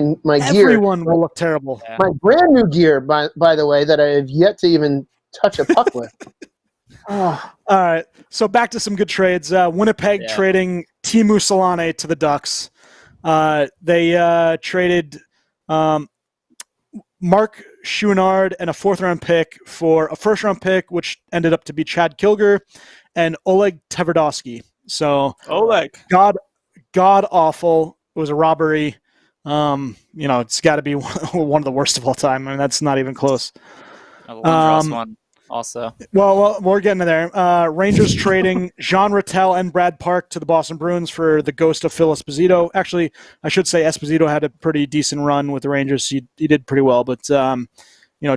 gear. Everyone will look terrible. My brand new gear, by the way, that I have yet to even touch a puck with. All right. So back to some good trades. Winnipeg trading Teemu Solane to the Ducks. They traded Mark Chouinard and a 4th-round pick for a 1st-round pick, which ended up to be Chad Kilger and Oleg Tverdovsky. So Oleg, god awful. It was a robbery. It's got to be one of the worst of all time. I mean, that's not even close. The Lindros one also. Well, we're getting to there. Rangers trading Jean Rattel and Brad Park to the Boston Bruins for the ghost of Phil Esposito. Actually, I should say Esposito had a pretty decent run with the Rangers. He did pretty well, but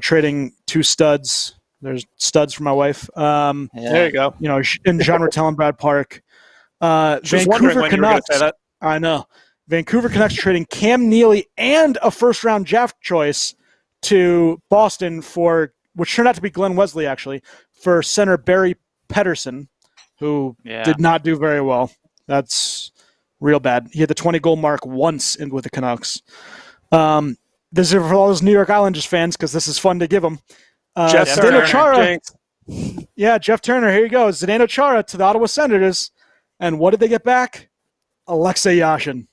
trading 2 studs. There's studs for my wife. There you go. And Jean Rattel and Brad Park. Vancouver Canucks. Say that. I know. Vancouver Canucks trading Cam Neely and a 1st-round draft choice to Boston for, which turned out to be Glenn Wesley, actually, for center Barry Pedersen, who did not do very well. That's real bad. He had the 20-goal mark once with the Canucks. This is for all those New York Islanders fans, because this is fun to give them. Jeff Turner. Chara. Yeah, Jeff Turner. Here you go. Zdeno Chara to the Ottawa Senators. And what did they get back? Alexei Yashin.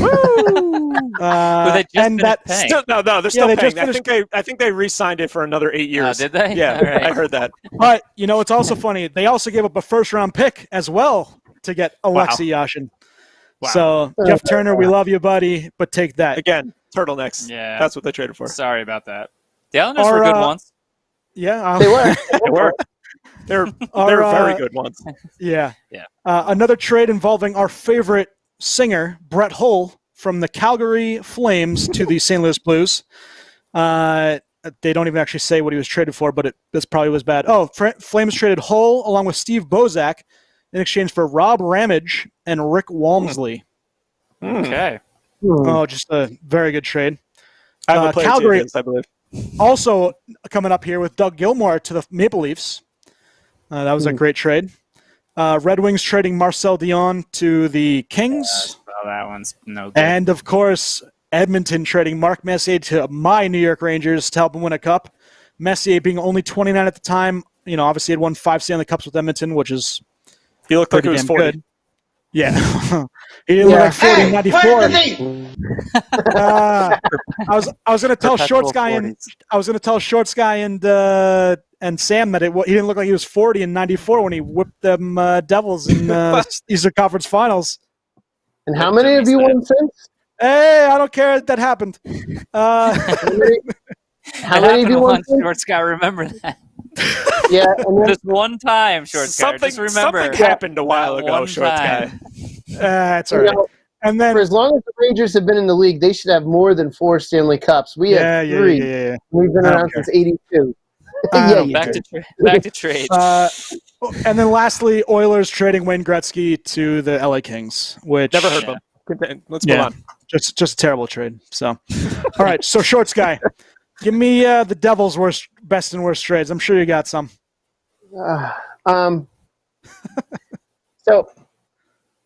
Woo! They're still paying. I think they re-signed it for another 8 years. Did they? Yeah, right. I heard that. But it's also funny. They also gave up a 1st-round pick as well to get Alexei Yashin. Wow. So Jeff Turner, we love you, buddy, but take that again. Turtlenecks. Yeah, that's what they traded for. Sorry about that. The Islanders were good once. Yeah, they were. They were. They're very good ones. Yeah. Yeah. Another trade involving our favorite singer, Brett Hull, from the Calgary Flames to the St. Louis Blues. They don't even actually say what he was traded for, but this probably was bad. Oh, Flames traded Hull along with Steve Bozak in exchange for Rob Ramage and Rick Walmsley. Okay. Oh, just a very good trade. I have a player Calgary, against, I believe. Also coming up here with Doug Gilmour to the Maple Leafs. That was a great trade. Red Wings trading Marcel Dion to the Kings. That one's no good. And, of course, Edmonton trading Mark Messier to my New York Rangers to help him win a cup. Messier being only 29 at the time. Obviously he had won 5 Stanley Cups with Edmonton, which is he looked like he was 40. Good. Yeah. He didn't look like 40 in 94. I was going to tell Shorts Guy and Sam that he didn't look like he was 40 in 94 when he whipped them Devils in Eastern Conference Finals. And how many have you won since? Hey, I don't care that happened. How many have you won since? Shorts Guy, remember that. Yeah, just one time, Shorts Guy. Just remember. Something happened a while ago, Shorts Guy. It's all right. And then, for as long as the Rangers have been in the league, they should have more than 4 Stanley Cups. We have 3. Yeah. We've been around since '82. Back to trade. And then lastly, Oilers trading Wayne Gretzky to the LA Kings, which never heard of them. Let's move on. Just a terrible trade. So, all right. So, Shorts Guy, give me the Devils' best and worst trades. I'm sure you got some. So,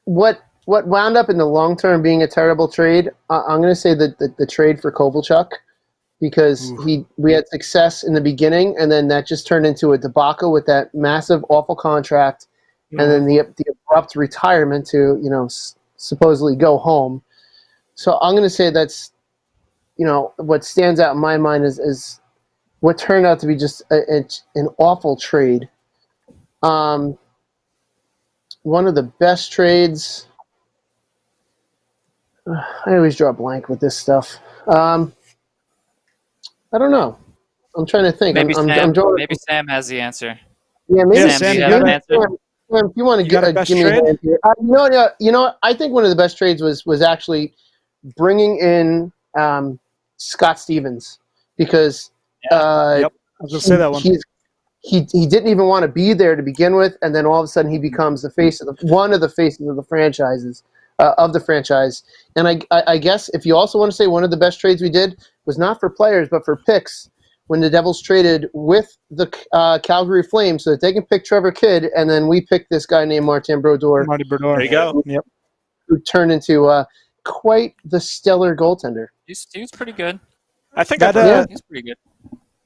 what wound up in the long term being a terrible trade? I'm going to say that the trade for Kovalchuk, because we had success in the beginning, and then that just turned into a debacle with that massive, awful contract, and then the abrupt retirement to supposedly go home. So I'm going to say that's what stands out in my mind is what turned out to be just an awful trade. One of the best trades. I always draw a blank with this stuff. I don't know. I'm trying to think. Maybe Sam has the answer. Yeah, maybe Sam. Sam, Do you have an answer? Sam, if you want to give me an answer. I think one of the best trades was actually bringing in Scott Stevens, because I was going to say that one. He didn't even want to be there to begin with, and then all of a sudden he becomes one of the faces of the franchises. Of the franchise. And I guess if you also want to say one of the best trades we did was not for players but for picks, when the Devils traded with the Calgary Flames so that they can pick Trevor Kidd, and then we picked this guy named Martin Brodeur. There you go. Yep. Who turned into quite the stellar goaltender. He was pretty good. I think he's pretty good.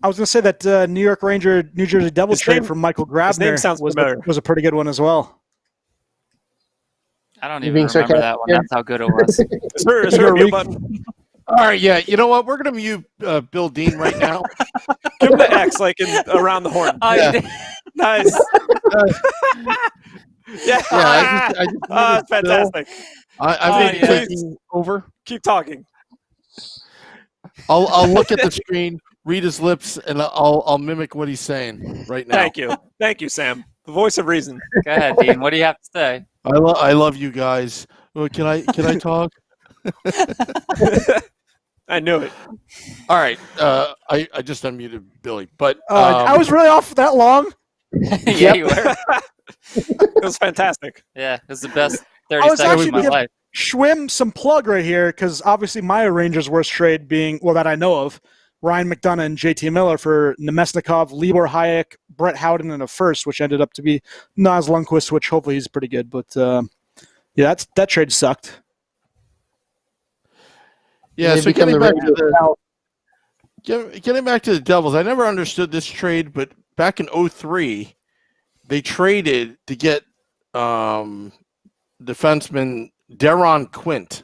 I was going to say that New York Ranger, New Jersey Devils trade from Michael Grabner was a pretty good one as well. I don't even remember that one. That's how good it was. Is there a mute button? All right, yeah. You know what? We're going to mute Bill Dean right now. Give him the X, like around the horn. Yeah. Nice. Yeah. I just that's fantastic. I'm taking over. Keep talking. I'll look at the screen, read his lips, and I'll mimic what he's saying right now. Thank you, Sam. The voice of reason. Go ahead, Dean. What do you have to say? I love you guys. Well, can I talk? I knew it. All right. I just unmuted Billy, but I was really off that long. Yeah, you were. It was fantastic. Yeah, it was the best 30 seconds of my life. Schwim some plug right here, because obviously my Rangers' worst trade being, well, that I know of, Ryan McDonough and JT Miller for Nemesnikov, Libor Hayek, Brett Howden in a first, which ended up to be Naz Lundqvist, which hopefully he's pretty good. But yeah, that trade sucked. Yeah, so getting back to the Devils, I never understood this trade, but back in 2003, they traded to get defenseman Deron Quint.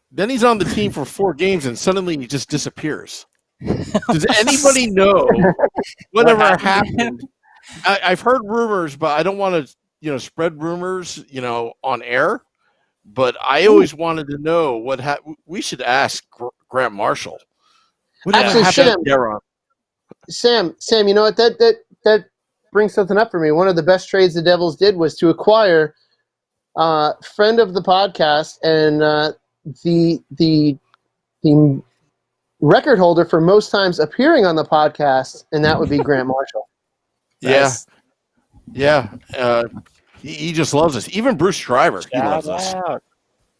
Then he's on the team for 4 games, and suddenly he just disappears. Does anybody know whatever happened? I've heard rumors, but I don't want to, spread rumors, on air. But I always wanted to know what we should ask Grant Marshall. Actually, Sam, you know what? That brings something up for me. One of the best trades the Devils did was to acquire friend of the podcast and the record holder for most times appearing on the podcast, and that would be Grant Marshall. Nice. Yeah. He just loves us. Even Bruce Shriver, he loves us.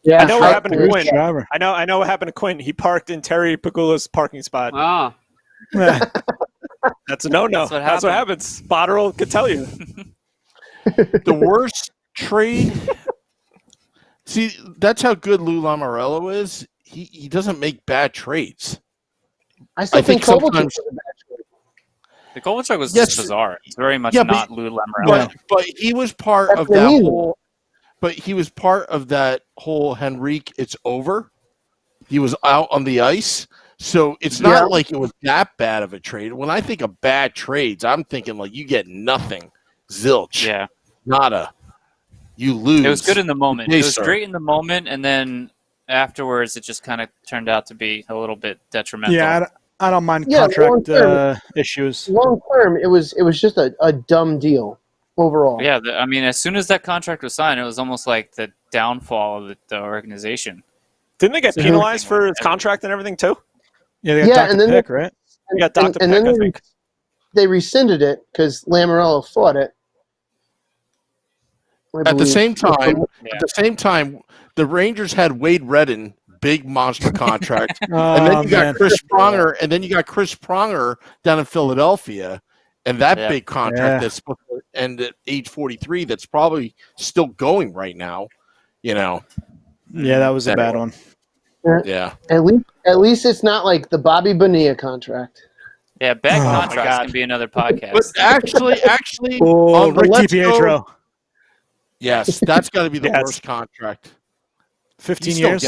Yeah, I know what happened to Quinn. I know what happened to Quinn. He parked in Terry Pagula's parking spot. Oh. That's a no-no. That's what happens. Botterill could tell you. The worst trade. See, that's how good Lou Lamoriello is. He doesn't make bad trades. I think Kovalchuk was a bad trade. The Kovalchuk was just bizarre. It's very much not Lou Lamoriello. But he was part of that whole. But he was part of that whole Henrique, it's over. He was out on the ice. So it's not like it was that bad of a trade. When I think of bad trades, I'm thinking like you get nothing. Zilch. Yeah. Nada. You lose. It was good in the moment. It was great in the moment, and then afterwards it just kind of turned out to be a little bit detrimental. Yeah, I don't mind contract issues. Long term, it was just a dumb deal. Overall. Yeah, as soon as that contract was signed, it was almost like the downfall of the organization. Didn't they get penalized for his contract and everything too? Yeah, they got Dr. Pick, right? They got Dr. Pick, I think. They rescinded it because Lamoriello fought it. At the same time, the Rangers had Wade Redden, big monster contract, and then you got Chris Pronger, and then you got Chris Pronger down in Philadelphia. And that big contract that's supposed to end at age 43, that's probably still going right now, Yeah, that was a bad one. Yeah. At least it's not like the Bobby Bonilla contract. Yeah, bad contracts can be another podcast. But actually, Rick DiPietro. Yes, that's got to be the worst contract. 15 years.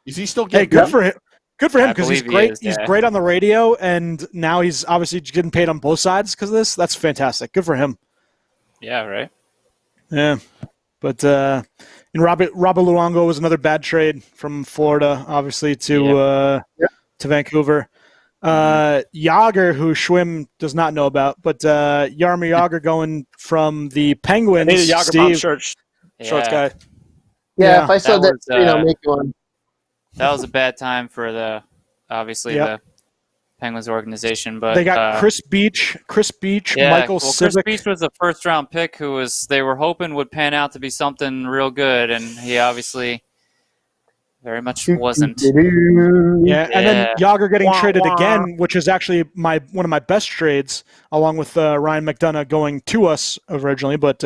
Is he still getting good for him? Good for him because he's great. He's great on the radio, and now he's obviously getting paid on both sides because of this. That's fantastic. Good for him. Yeah, right. Yeah, but Robert Luongo was another bad trade from Florida, obviously to Vancouver. Yager, who Schwim does not know about, but Jaromir Yager going from the Penguins. I need a Yager shorts guy. Yeah, if I saw that, I'll make one. That was a bad time for the Penguins organization, but they got Chris Beach, Michael Civic. Chris Beach was a first-round pick who they were hoping would pan out to be something real good, and he obviously very much wasn't. Yeah, and then Yager getting traded again, which is actually one of my best trades, along with Ryan McDonough going to us originally, but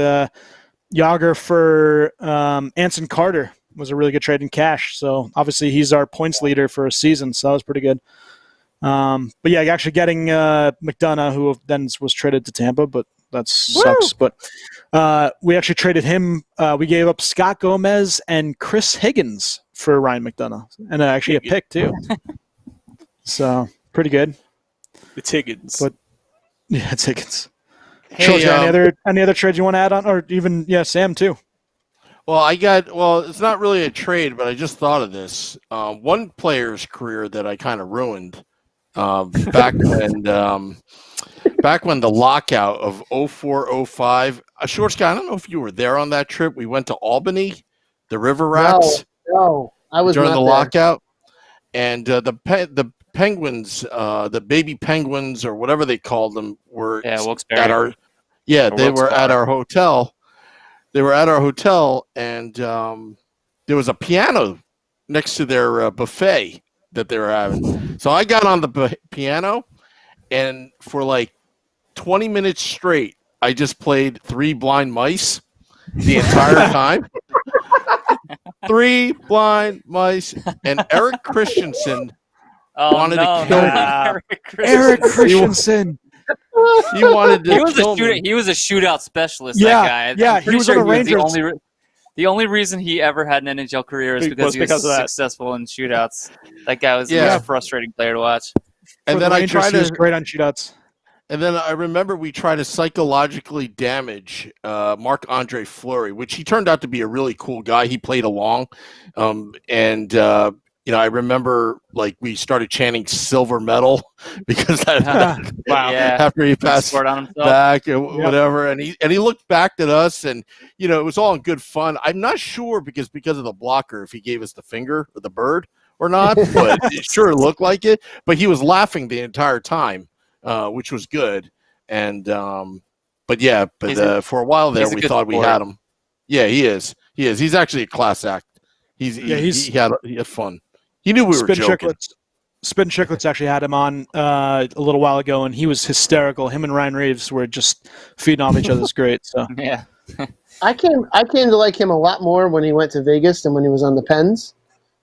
Yager for Anson Carter was a really good trade in cash. So obviously he's our points leader for a season, so that was pretty good. But yeah, actually getting McDonough, who then was traded to Tampa, but that sucks. But we actually traded him. We gave up Scott Gomez and Chris Higgins for Ryan McDonough, and actually a pick too. So pretty good. It's Higgins. But yeah, it's Higgins. Hey, Schultz, any other trades you want to add on, or even Sam too? Well, it's not really a trade, but I just thought of this. One player's career that I kind of ruined back when the lockout of 04-05. Shorts guy, I don't know if you were there on that trip. We went to Albany, the River Rats. No, I was during not the there. lockout, and the Penguins, the baby Penguins or whatever they called them, were Wilkes-Barre. they were at our hotel. They were at our hotel, and there was a piano next to their buffet that they were having. So I got on the piano, and for like 20 minutes straight, I just played Three Blind Mice the entire time. Three Blind Mice, and Eric Christensen wanted to kill me. Eric Christensen. He wanted to kill me. He was a shootout specialist. Yeah, that guy. yeah, he was on the Rangers. The only reason he ever had an NHL career is because he was successful in shootouts. That guy was a frustrating player to watch. And then he was great on shootouts. And then I remember we tried to psychologically damage Marc-Andre Fleury, which he turned out to be a really cool guy. He played along. I remember like we started chanting silver medal because after he passed back and whatever. And he looked back at us, and it was all in good fun. I'm not sure because of the blocker if he gave us the finger or the bird or not, but it sure looked like it. But he was laughing the entire time. Which was good, and for a while there we thought we had him. Yeah, he is. He's actually a class act. He had fun. He knew we were joking. Spin Chicklets actually had him on a little while ago, and he was hysterical. Him and Ryan Reeves were just feeding off each other's great. So yeah, I came to like him a lot more when he went to Vegas than when he was on the Pens.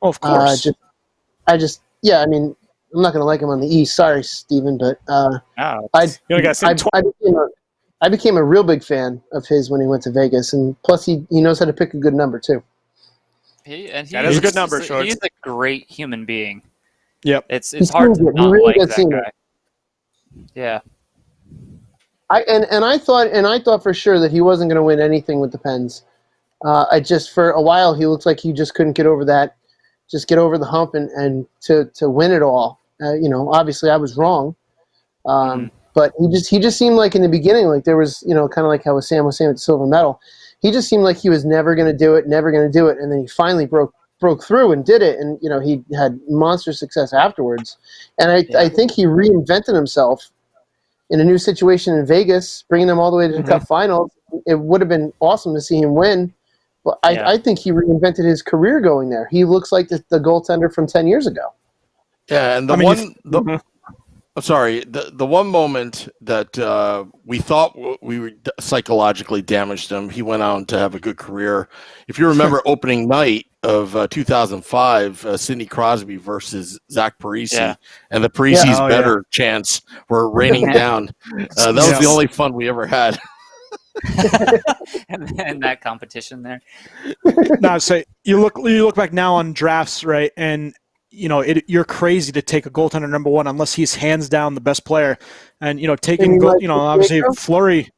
Oh, of course. I'm not going to like him on the East. Sorry, Steven, but I became a real big fan of his when he went to Vegas, and plus he knows how to pick a good number too. That is a good number, Shorts. He's a great human being. Yep, it's hard to not like that guy. Yeah, I thought for sure that he wasn't going to win anything with the Pens. For a while he looked like he just couldn't get over that. Just get over the hump and to win it all. Obviously I was wrong, but he just seemed like in the beginning, like there was, kind of like how Sam was saying with the silver medal, he just seemed like he was never going to do it, and then he finally broke through and did it, and he had monster success afterwards, and I think he reinvented himself in a new situation in Vegas, bringing them all the way to the Cup Finals. It would have been awesome to see him win. But I think he reinvented his career going there. He looks like the goaltender from 10 years ago. Yeah, and the one moment that we thought we were psychologically damaged him, he went on to have a good career. If you remember opening night of 2005, Sidney Crosby versus Zach Parise, and the Parise's better chants were raining down. That was the only fun we ever had. and that competition there. No, so you look back now on drafts, right? And you're crazy to take a goaltender number one unless he's hands down the best player. And taking obviously Fleury,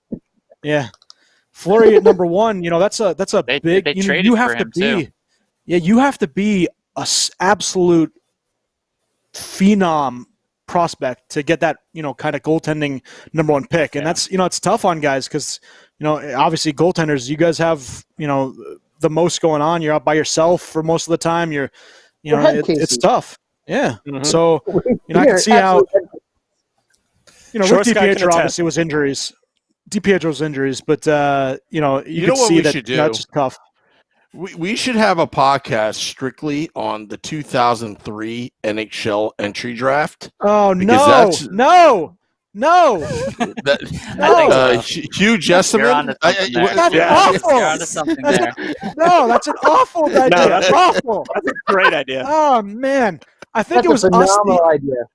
Fleury at number one. That's a big. They traded for him too. You have to be a absolute phenom prospect to get that kind of goaltending number one pick, and that's it's tough on guys because obviously goaltenders, you guys have the most going on. You're out by yourself for most of the time. You're it's tough. Yeah. So I can see how Rick DiPietro obviously was injuries. DiPietro's injuries, but you can see that that's just tough. We should have a podcast strictly on the 2003 NHL entry draft. Oh, no. Hugh Jessamine. That's awful. You're onto something there. No, that's an awful idea. No, that's awful. That's a great idea. Oh, man. I think That's it was a phenomenal idea.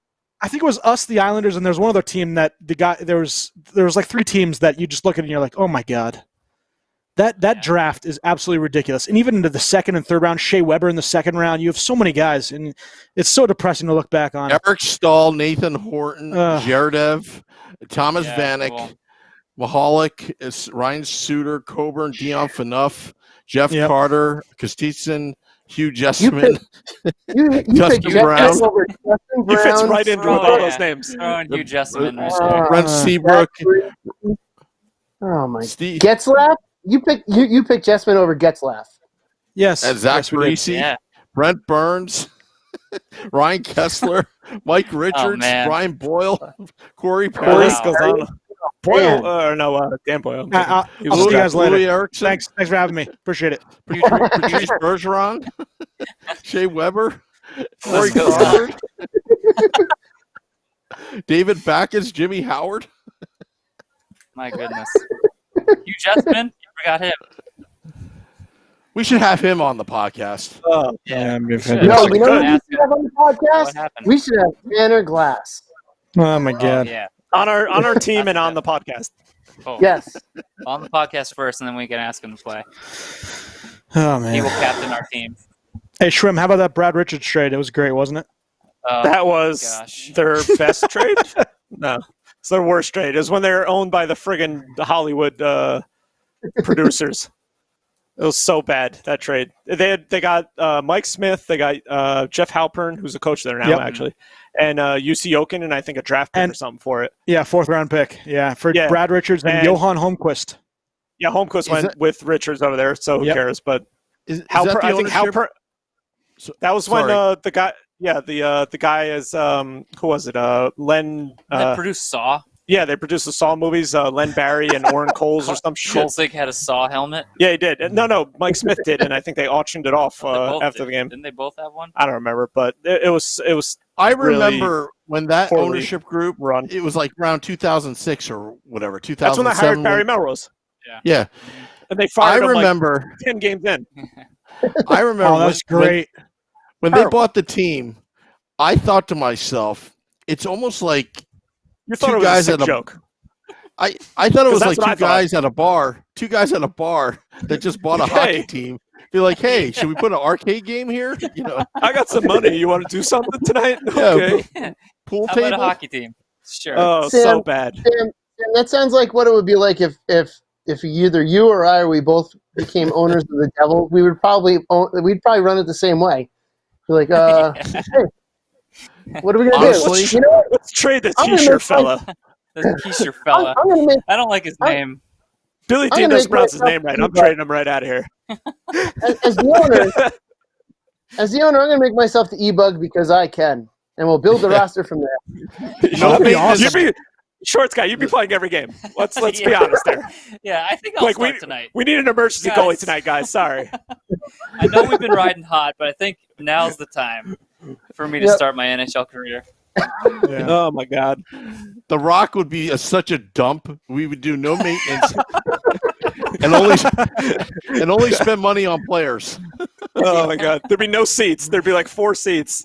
I think it was us, the Islanders, and there was one other team that there was like 3 teams that you just look at and you're like, oh my god, that draft is absolutely ridiculous. And even into the second and third round, Shea Weber in the second round, you have so many guys, and it's so depressing to look back on. Eric Stahl, Nathan Horton, Jardev, Thomas Vanek, cool. Mahalik, Ryan Suter, Coburn, Dion Phaneuf, Jeff Carter, Kostitsyn, Hugh Jessamine, Justin Brown. He fits right into all those names. Hugh Jessamine. Brent Seabrook. Oh my! Getzlaff. You pick Jessamine over Getzlaff. Yes. And Zach Parisi, Brent Burns, Ryan Kessler, Mike Richards, Brian Boyle, Corey Perry. Boyle, Dan Boyle. I'll see you guys later. Erickson. Thanks for having me. Appreciate it. Patrice Bergeron, Shea Weber, Corey Crawford, David Backus, Jimmy Howard. My goodness. Hugh Jessamine, you forgot him. We should have him on the podcast. No, we know what we should have on the podcast? We should have Tanner Glass. Oh my god. Yeah. On our team and on the podcast. Oh. Yes. On the podcast first, and then we can ask him to play. Oh man. He will captain our team. Hey Schwim, how about that Brad Richards trade? It was great, wasn't it? That was their best trade? No. It's their worst trade. It was when they were owned by the friggin' Hollywood producers. It was so bad, that trade. They got Mike Smith, they got Jeff Halpern, who's a coach there now actually, and UC Jokin, and I think a draft pick or something for it. Yeah, 4th round pick. Yeah, for Brad Richards and Johan Holmquist. Yeah, Holmquist went with Richards over there, so who cares? But Halpern, I think Halpern. That was when the guy. Yeah, the guy is who was it? Len. They produced Saw. Yeah, they produced the Saw movies. Len Barry and Orrin Coles or some shit. Kolzig had a Saw helmet. Yeah, he did. No, Mike Smith did, and I think they auctioned it off after the game. Didn't they both have one? I don't remember, but it was. I remember when that ownership group run. It was like around 2006 or whatever. 2007. That's when they hired Barry Melrose. Yeah. And they fired him like 10 games in. I remember. That's great. When they bought the team, I thought to myself, it's almost like you thought it was a sick joke. I thought it was like two guys at a bar that just bought a hockey team. Be like, hey, should we put an arcade game here? You know, I got some money. You want to do something tonight? Okay. Pool How table. about a hockey team? Sure. Oh, Sam, so bad. Sam, that sounds like what it would be like if either you or I, or we both became owners of the Devil. We'd probably run it the same way. We're like, hey, what are we gonna do? You know what? Let's trade the T-shirt fella. The T-shirt fella. I don't like his name. Billy Dean doesn't pronounce his name right. I'm trading him right out of here. As the owner, I'm going to make myself the e-bug because I can, and we'll build the roster from there. That'd be awesome. Shorts guy, you'd be playing every game. Let's be honest there. Yeah, I think I'll start tonight. We need an emergency goalie tonight, guys. Sorry. I know we've been riding hot, but I think now's the time for me to start my NHL career. Yeah. Oh my God, The Rock would be such a dump. We would do no maintenance and only spend money on players. Oh my God, there'd be no seats. There'd be like 4 seats.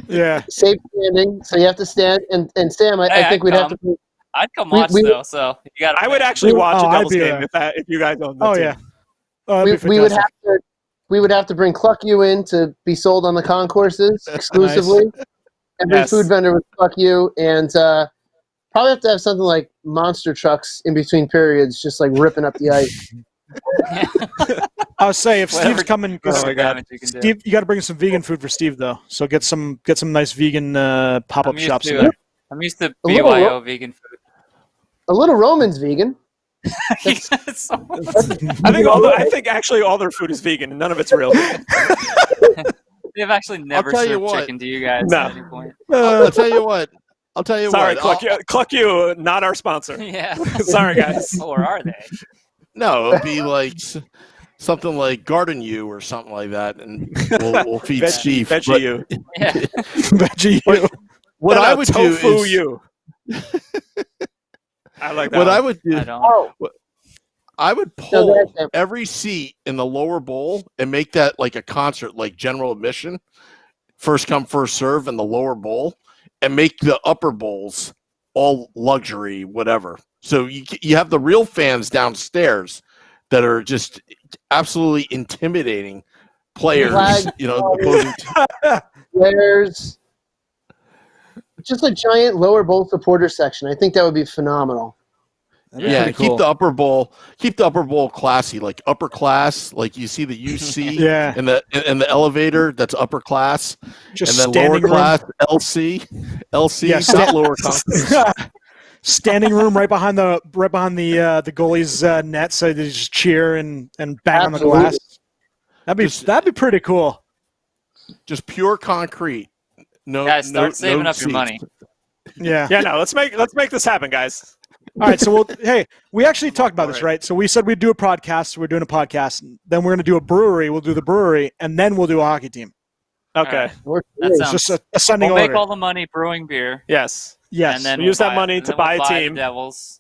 Yeah, safe standing. So you have to stand. And Sam, I think we'd have to. I'd come watch though. So you got. I would actually watch a Devils game if you guys owned the team. Yeah. We would have to bring Cluck You in to be sold on the concourses exclusively. Nice. Every food vendor would Cluck You, and probably have to have something like monster trucks in between periods, just like ripping up the ice. I would say if Steve's coming, Steve, you got to bring some vegan food for Steve though. So get some nice vegan pop-up shops. I'm used to BYO vegan food. A little Roman's vegan. I think actually all their food is vegan and none of it's real. They've actually never served chicken to you guys at any point. I'll tell you what. Sorry, Cluck You, not our sponsor. Yeah. Sorry, guys. Or are they? No, it'd be like something like Garden U or something like that, and we'll feed Steve. Veggie U. Yeah. Veggie U. What I would do is you. I like that. What I would do. I would pull So every seat in the lower bowl and make that like a concert, like general admission, first come, first serve in the lower bowl, and make the upper bowls all luxury, whatever. So you have the real fans downstairs that are just absolutely intimidating players. Flags, opposing players. Just a giant lower bowl supporter section. I think that would be phenomenal. Yeah, cool. keep the upper bowl classy, like upper class, like you see the UC and the elevator, that's upper class. Just and then lower room. class LC, not lower class. Standing room right behind the goalie's net, so they just cheer and bang on the glass. That'd be pretty cool. Just pure concrete. No, guys, start saving up your money. Yeah. Yeah, no, let's make this happen, guys. All right, so we actually talked about this, right? So we said we'd do a podcast. So we're doing a podcast. Then we're going to do a brewery. We'll do the brewery, and then we'll do a hockey team. Okay. That sounds. Just ascending We'll order. make all the money brewing beer. Yes. Yes. And then we use that money to buy a team. The Devils.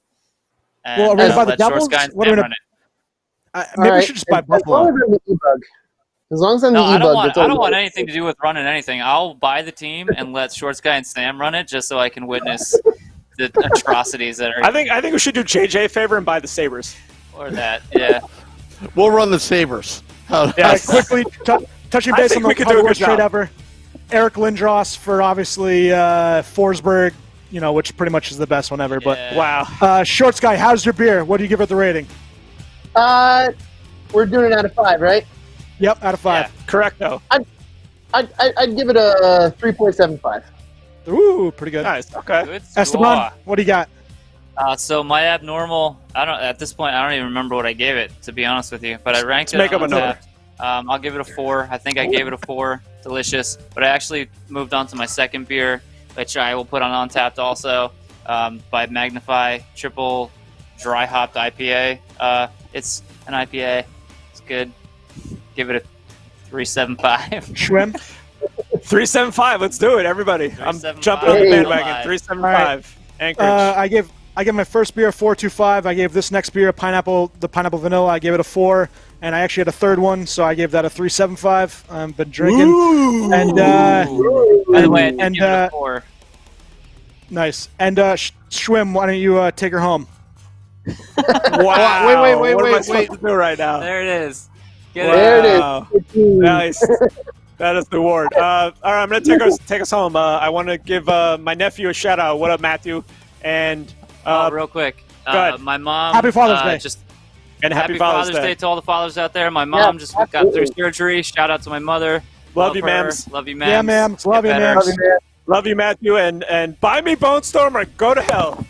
Well, are we going to buy the Devils? What are we run it? Maybe we should just buy Buffalo. As long as I'm the I e-bug. don't want anything to do with running anything. I'll buy the team and let Shorts Guy and Sam run it just so I can witness the atrocities that are. I think we should do JJ a favor and buy the Sabres. Or that, yeah. We'll run the Sabres. Yes. Quickly, touching base on the worst trade ever. Eric Lindros for obviously Forsberg, which pretty much is the best one ever. But wow. Shorts Guy, how's your beer? What do you give it the rating? We're doing it out of 5, right? Yep, out of 5. Yeah, correct, though. I'd give it a 3.75. Ooh, pretty good. Nice. Okay. Good Esteban, what do you got? So my abnormal, at this point, I don't even remember what I gave it, to be honest with you. But I ranked it Make up on a number. Untappd. I'll give it a 4. I think I gave it a 4. Delicious. But I actually moved on to my second beer, which I will put on Untappd also, by Magnify Triple Dry Hopped IPA. It's an IPA. It's good. Give it a 3.75. Schwim? 3.75. Let's do it, everybody. I'm 3.75. jumping on the bandwagon. 3.75. Right. Anchorage. I gave my first beer a 4.25. I gave this next beer the pineapple vanilla. I gave it a 4, and I actually had a third one, so I gave that a 3.75. I've been drinking. Ooh. And By the way, I did give it a 4. Nice. And Schwim, why don't you take her home? Wow. Wait, what am I supposed to do right now? There it is. There it is. Nice. That is the award. All right, I'm going to take us home. I want to give my nephew a shout out. What up, Matthew? And real quick, go ahead. my mom. Happy Father's Day. And happy Father's Day to all the fathers out there. My mom just got through surgery. Shout out to my mother. Love you, her. ma'ams. Love you, ma'ams. Yeah, ma'ams. Love you, Get better. ma'ams. Love you, Matthew. And buy me Bonestorm or go to hell.